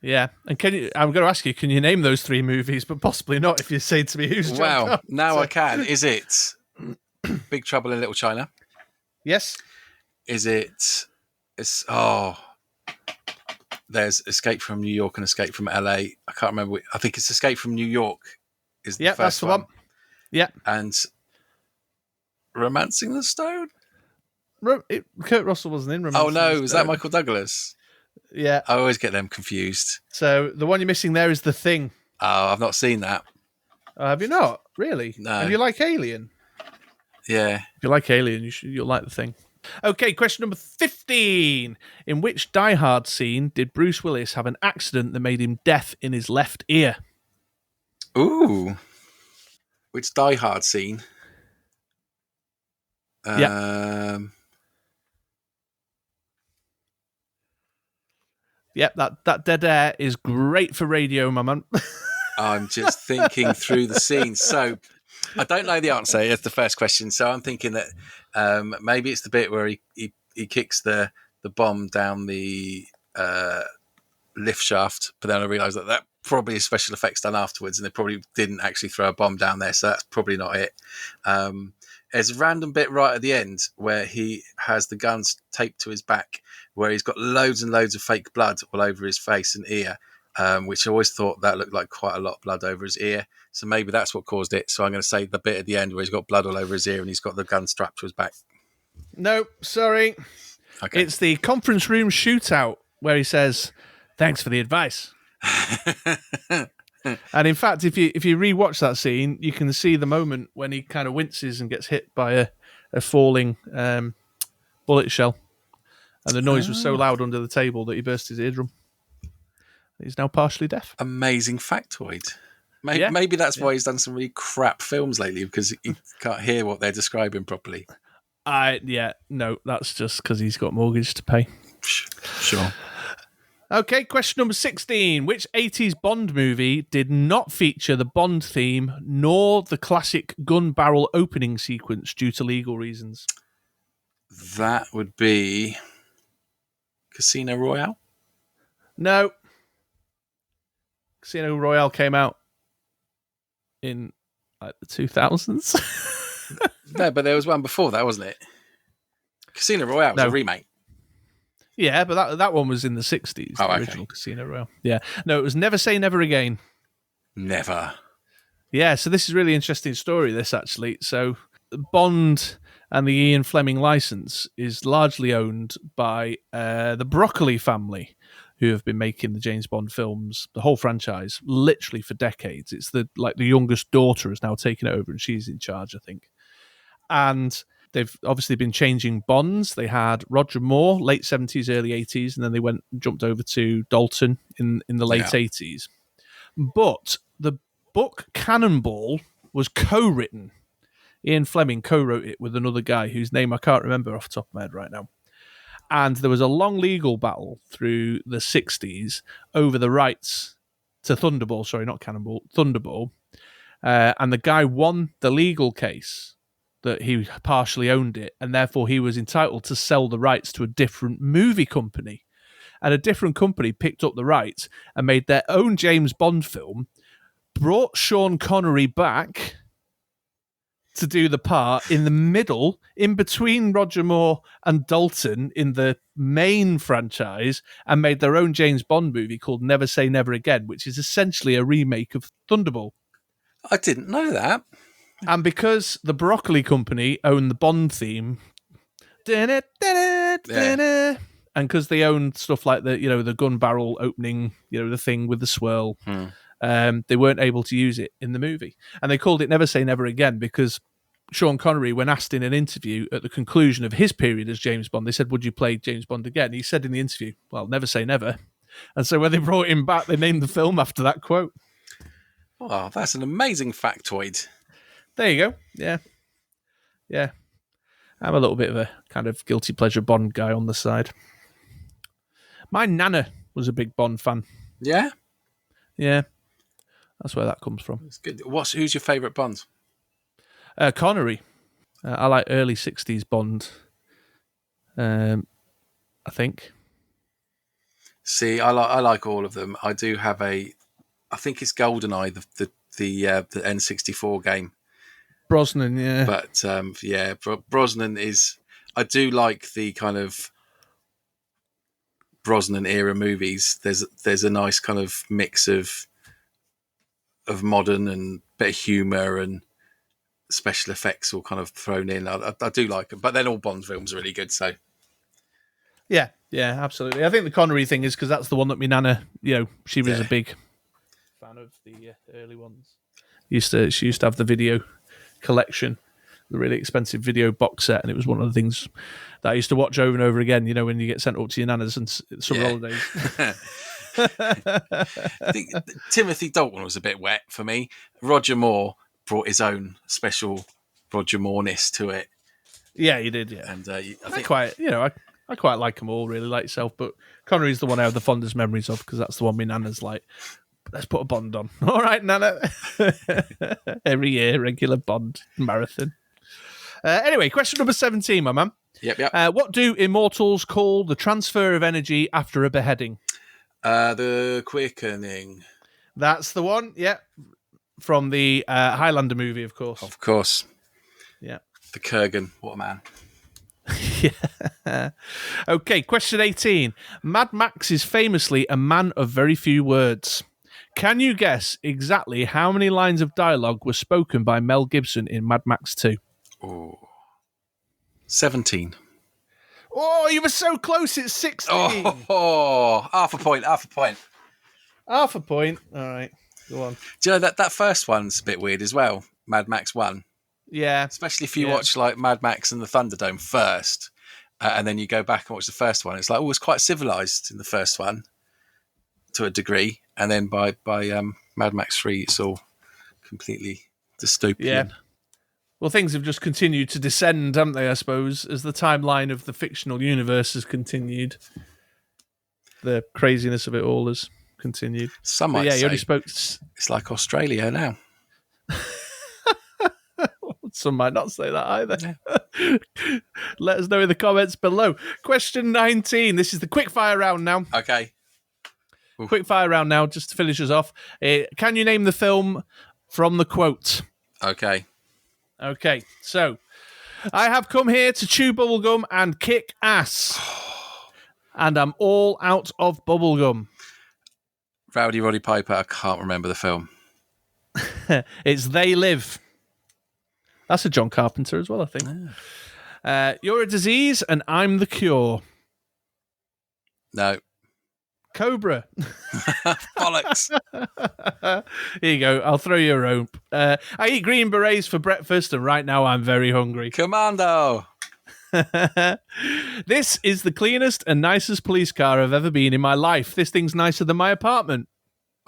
[SPEAKER 1] Yeah. And I'm going to ask you, can you name those 3 movies? But possibly not if you say to me who's John Carpenter.
[SPEAKER 2] Now I can. Is it Big Trouble in Little China?
[SPEAKER 1] Yes.
[SPEAKER 2] Is it There's Escape from New York and Escape from LA. I can't remember. I think it's Escape from New York is the first
[SPEAKER 1] that's the one. Yeah.
[SPEAKER 2] And Romancing the Stone?
[SPEAKER 1] Kurt Russell wasn't in Romancing
[SPEAKER 2] Oh, no.
[SPEAKER 1] the
[SPEAKER 2] Was
[SPEAKER 1] Stone.
[SPEAKER 2] that Michael Douglas?
[SPEAKER 1] Yeah.
[SPEAKER 2] I always get them confused.
[SPEAKER 1] So the one you're missing there is The Thing.
[SPEAKER 2] Oh, I've not seen that.
[SPEAKER 1] Have you not? Really?
[SPEAKER 2] No.
[SPEAKER 1] And you like Alien?
[SPEAKER 2] Yeah.
[SPEAKER 1] If you like Alien, you'll like The Thing. Okay, question number 15. In which Die Hard scene did Bruce Willis have an accident that made him deaf in his left ear?
[SPEAKER 2] Ooh. Which Die Hard scene?
[SPEAKER 1] Yep, that dead air is great for radio, my man.
[SPEAKER 2] I'm just thinking through the scene. So I don't know the answer. It's the first question. So I'm thinking that maybe it's the bit where he kicks the bomb down the lift shaft, but then I realised that probably is special effects done afterwards, and they probably didn't actually throw a bomb down there, so that's probably not it. There's a random bit right at the end where he has the guns taped to his back, where he's got loads and loads of fake blood all over his face and ear, which I always thought that looked like quite a lot of blood over his ear. So maybe that's what caused it. So I'm going to say the bit at the end where he's got blood all over his ear and he's got the gun strapped to his back.
[SPEAKER 1] No, sorry.
[SPEAKER 2] Okay.
[SPEAKER 1] It's the conference room shootout where he says, "Thanks for the advice." And in fact, if you rewatch that scene, you can see the moment when he kind of winces and gets hit by a falling bullet shell. And the noise was so loud under the table that he burst his eardrum. He's now partially deaf.
[SPEAKER 2] Amazing factoid. Maybe that's why he's done some really crap films lately, because he can't hear what they're describing properly.
[SPEAKER 1] No, that's just because he's got mortgage to pay.
[SPEAKER 2] Sure.
[SPEAKER 1] Okay, question number 16. Which 80s Bond movie did not feature the Bond theme nor the classic gun barrel opening sequence due to legal reasons?
[SPEAKER 2] That would be Casino Royale?
[SPEAKER 1] No. Casino Royale came out in the 2000s.
[SPEAKER 2] No, but there was one before that, wasn't it? Casino Royale was a remake.
[SPEAKER 1] Yeah, but that one was in the 60s, the original Casino Royale. Yeah. No, it was Never Say Never Again.
[SPEAKER 2] Never.
[SPEAKER 1] Yeah, so this is a really interesting story, this, actually. So Bond and the Ian Fleming license is largely owned by the Broccoli family, who have been making the James Bond films, the whole franchise, literally for decades. It's the youngest daughter has now taken it over, and she's in charge, I think. And they've obviously been changing Bonds. They had Roger Moore, late 70s, early 80s, and then they jumped over to Dalton in the late 80s. But the book Cannonball was co-written. Ian Fleming co-wrote it with another guy whose name I can't remember off the top of my head right now. And there was a long legal battle through the 60s over the rights to Thunderball. Sorry, not Cannonball, Thunderball. And the guy won the legal case that he partially owned it, and therefore he was entitled to sell the rights to a different movie company. And a different company picked up the rights and made their own James Bond film, brought Sean Connery back to do the part in the middle, in between Roger Moore and Dalton in the main franchise, and made their own James Bond movie called Never Say Never Again, which is essentially a remake of Thunderball.
[SPEAKER 2] I didn't know that.
[SPEAKER 1] And because the Broccoli Company own the Bond theme, and because they own stuff like the gun barrel opening, the thing with the swirl, they weren't able to use it in the movie. And they called it Never Say Never Again because Sean Connery, when asked in an interview at the conclusion of his period as James Bond, they said, "Would you play James Bond again?" He said in the interview, "Well, never say never." And so when they brought him back, they named the film after that quote.
[SPEAKER 2] Oh, that's an amazing factoid.
[SPEAKER 1] There you go. Yeah. I'm a little bit of a kind of guilty pleasure Bond guy on the side. My nana was a big Bond fan.
[SPEAKER 2] Yeah?
[SPEAKER 1] Yeah. That's where that comes from.
[SPEAKER 2] It's good. Who's your favourite Bond?
[SPEAKER 1] Connery. I like early 60s Bond. I think.
[SPEAKER 2] See, I like all of them. I do have I think it's GoldenEye, the N64 game.
[SPEAKER 1] Brosnan, yeah.
[SPEAKER 2] But Brosnan is. I do like the kind of Brosnan era movies, there's a nice kind of mix of modern and bit of humour and special effects all kind of thrown in. I do like it, but then all Bond films are really good. So
[SPEAKER 1] Yeah, absolutely. I think the Connery thing is because that's the one that my nana, she was a big fan of the early ones. She used to have the video collection, the really expensive video box set, and it was one of the things that I used to watch over and over again. When you get sent up to your nana's and summer holidays.
[SPEAKER 2] I think Timothy Dalton was a bit wet for me. Roger Moore brought his own special Roger Moore-ness to it.
[SPEAKER 1] Yeah, he did. Yeah,
[SPEAKER 2] and
[SPEAKER 1] I quite like them all, really, like yourself. But Connery's the one I have the fondest memories of because that's the one my nana's like. Let's put a Bond on. All right, Nana. Every year, regular Bond marathon. Anyway, question number 17, my man.
[SPEAKER 2] Yep.
[SPEAKER 1] What do immortals call the transfer of energy after a beheading?
[SPEAKER 2] The quickening.
[SPEAKER 1] That's the one, yeah. From the Highlander movie, of course.
[SPEAKER 2] Of course.
[SPEAKER 1] Yeah.
[SPEAKER 2] The Kurgan. What a man.
[SPEAKER 1] Yeah. Okay, question 18. Mad Max is famously a man of very few words. Can you guess exactly how many lines of dialogue were spoken by Mel Gibson in Mad Max 2?
[SPEAKER 2] Oh. 17.
[SPEAKER 1] Oh, you were so close. It's 16.
[SPEAKER 2] Oh, half a point.
[SPEAKER 1] Half a point. All right, go on.
[SPEAKER 2] Do you know that first one's a bit weird as well? Mad Max 1.
[SPEAKER 1] Yeah.
[SPEAKER 2] Especially if you watch like Mad Max and the Thunderdome first, and then you go back and watch the first one. It's like, it's quite civilized in the first one to a degree. And then by Mad Max 3, it's all completely dystopian.
[SPEAKER 1] Yeah. Well, things have just continued to descend, haven't they, I suppose, as the timeline of the fictional universe has continued. The craziness of it all has continued.
[SPEAKER 2] Some might say
[SPEAKER 1] you only spoke...
[SPEAKER 2] it's like Australia now.
[SPEAKER 1] Some might not say that either. Yeah. Let us know in the comments below. Question 19. This is the quickfire round now.
[SPEAKER 2] Okay.
[SPEAKER 1] Quickfire round now, just to finish us off. Can you name the film from the quote?
[SPEAKER 2] Okay,
[SPEAKER 1] so I have come here to chew bubblegum and kick ass. And I'm all out of bubblegum.
[SPEAKER 2] Rowdy Roddy Piper, I can't remember the film.
[SPEAKER 1] It's They Live. That's a John Carpenter as well, I think. Yeah. You're a disease and I'm the cure.
[SPEAKER 2] No.
[SPEAKER 1] Cobra.
[SPEAKER 2] Bollocks.
[SPEAKER 1] Here you go. I'll throw you a rope. I eat green berets for breakfast, and right now I'm very hungry.
[SPEAKER 2] Commando.
[SPEAKER 1] This is the cleanest and nicest police car I've ever been in my life. This thing's nicer than my apartment.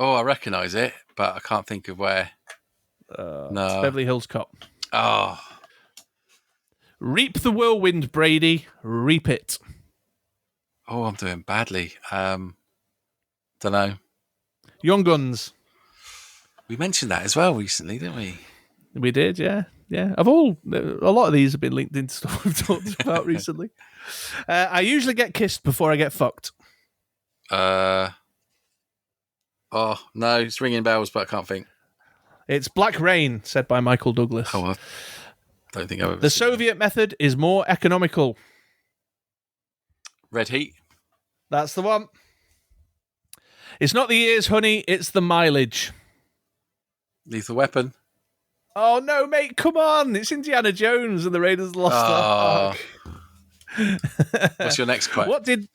[SPEAKER 2] Oh, I recognise it, but I can't think of where. No.
[SPEAKER 1] It's Beverly Hills Cop.
[SPEAKER 2] Oh.
[SPEAKER 1] Reap the whirlwind, Brady. Reap it.
[SPEAKER 2] Oh, I'm doing badly. Don't know.
[SPEAKER 1] Young Guns.
[SPEAKER 2] We mentioned that as well recently, didn't we?
[SPEAKER 1] We did, yeah. Yeah. A lot of these have been linked into stuff we've talked about recently. I usually get kissed before I get fucked.
[SPEAKER 2] Oh, no, it's ringing bells, but I can't think.
[SPEAKER 1] It's Black Rain, said by Michael Douglas.
[SPEAKER 2] Oh, I don't think I've ever
[SPEAKER 1] The
[SPEAKER 2] seen
[SPEAKER 1] Soviet method is more economical.
[SPEAKER 2] Red Heat.
[SPEAKER 1] That's the one. It's not the years, honey, it's the mileage.
[SPEAKER 2] Lethal Weapon.
[SPEAKER 1] Oh, no, mate, come on. It's Indiana Jones and the Raiders of the Lost Ark.
[SPEAKER 2] What's your next quote?
[SPEAKER 1] What did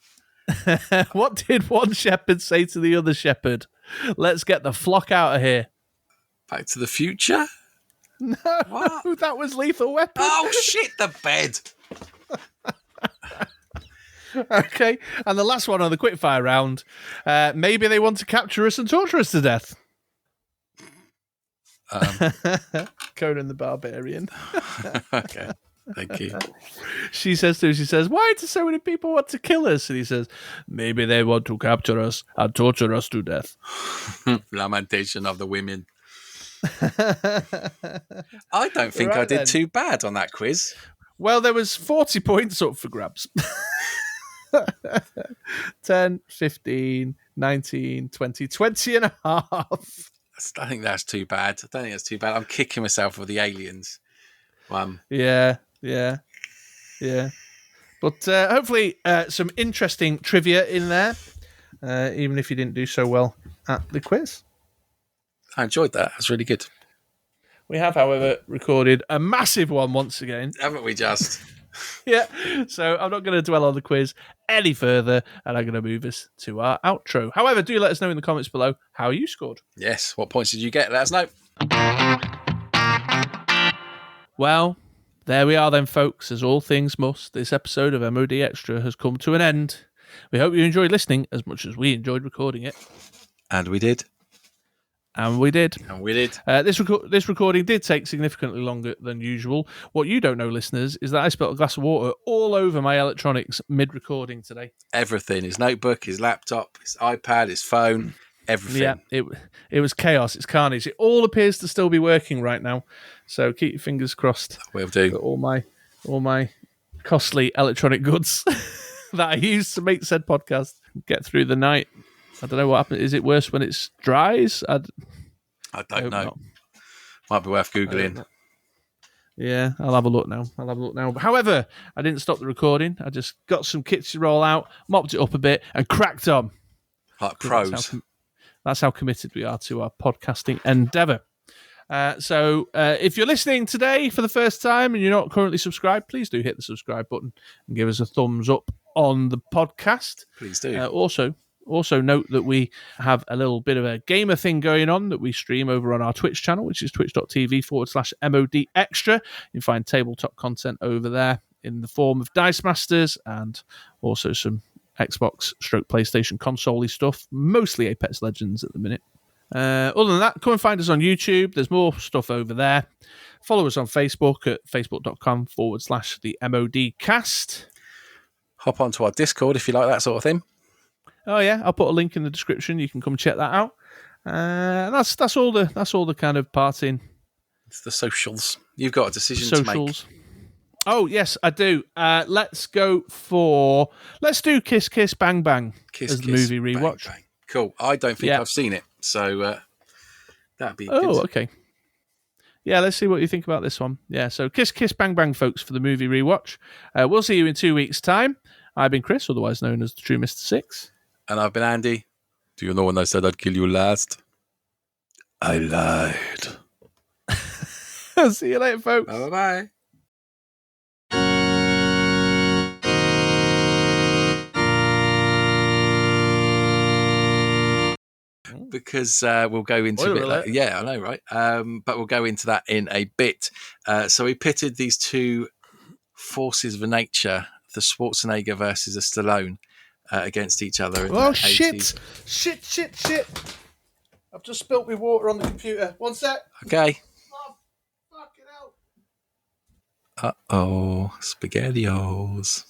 [SPEAKER 1] one shepherd say to the other shepherd? Let's get the flock out of here.
[SPEAKER 2] Back to the Future?
[SPEAKER 1] No, what? That was Lethal Weapon.
[SPEAKER 2] Oh, shit, the bed.
[SPEAKER 1] Okay, and the last one on the quickfire round. Maybe they want to capture us and torture us to death. Conan the Barbarian.
[SPEAKER 2] Okay, thank you.
[SPEAKER 1] She says, why do so many people want to kill us? And he says, maybe they want to capture us and torture us to death.
[SPEAKER 2] Lamentation of the women. I don't think I did too bad on that quiz.
[SPEAKER 1] Well, there was 40 points up for grabs. 10, 15, 19, 20, 20 and a half.
[SPEAKER 2] I think that's too bad. I'm kicking myself with the aliens.
[SPEAKER 1] Yeah. But hopefully some interesting trivia in there, even if you didn't do so well at the quiz.
[SPEAKER 2] I enjoyed that. That's really good.
[SPEAKER 1] We have, however, recorded a massive one once again.
[SPEAKER 2] Haven't we just?
[SPEAKER 1] Yeah, so I'm not going to dwell on the quiz any further, and I'm going to move us to our outro. However, do let us know in the comments below how you scored.
[SPEAKER 2] Yes. What points did you get? Let us know.
[SPEAKER 1] Well, there we are then, folks. As all things must, this episode of MoDXtra has come to an end. We hope you enjoyed listening as much as we enjoyed recording it.
[SPEAKER 2] And we did.
[SPEAKER 1] And we did. This recording did take significantly longer than usual. What you don't know, listeners, is that I spilled a glass of water all over my electronics mid-recording today.
[SPEAKER 2] Everything. His notebook, his laptop, his iPad, his phone, everything.
[SPEAKER 1] Yeah, it was chaos. It's carnage. It all appears to still be working right now. So keep your fingers crossed.
[SPEAKER 2] Will do.
[SPEAKER 1] For all my costly electronic goods that I use to make said podcast get through the night. I don't know what happens. Is it worse when it dries?
[SPEAKER 2] I don't know.
[SPEAKER 1] Not.
[SPEAKER 2] Might be worth Googling.
[SPEAKER 1] Yeah, I'll have a look now. However, I didn't stop the recording. I just got some kits to roll out, mopped it up a bit, and cracked on.
[SPEAKER 2] Like pros.
[SPEAKER 1] That's how committed we are to our podcasting endeavour. So if you're listening today for the first time and you're not currently subscribed, please do hit the subscribe button and give us a thumbs up on the podcast.
[SPEAKER 2] Please do.
[SPEAKER 1] Also note that we have a little bit of a gamer thing going on that we stream over on our Twitch channel, which is twitch.tv/MoDXtra. You can find tabletop content over there in the form of Dice Masters and also some Xbox/PlayStation console-y stuff, mostly Apex Legends at the minute. Other than that, come and find us on YouTube. There's more stuff over there. Follow us on Facebook at facebook.com/the MoDcast.
[SPEAKER 2] Hop onto our Discord if you like that sort of thing.
[SPEAKER 1] Oh yeah, I'll put a link in the description. You can come check that out. That's all the kind of parting.
[SPEAKER 2] It's the socials. You've got a decision to make.
[SPEAKER 1] Oh yes, I do. Let's do Kiss Kiss Bang Bang as the movie rewatch.
[SPEAKER 2] Bang, bang. Cool. I don't think I've seen it, so that'd be good.
[SPEAKER 1] Oh, okay. Yeah, let's see what you think about this one. Yeah, so Kiss Kiss Bang Bang, folks, for the movie rewatch. We'll see you in 2 weeks' time. I've been Chris, otherwise known as the True Mr. Six.
[SPEAKER 2] And I've been Andy. Do you know when I said I'd kill you last? I lied.
[SPEAKER 1] See you later, folks.
[SPEAKER 2] Bye-bye. Because we'll go into a bit later. Yeah, I know, right? But we'll go into that in a bit. So we pitted these two forces of nature, the Schwarzenegger versus a Stallone, against each other.
[SPEAKER 1] Oh, shit. Shit. I've just spilt my water on the computer. One sec.
[SPEAKER 2] Okay.
[SPEAKER 1] Oh, fucking hell.
[SPEAKER 2] Uh-oh. SpaghettiOs.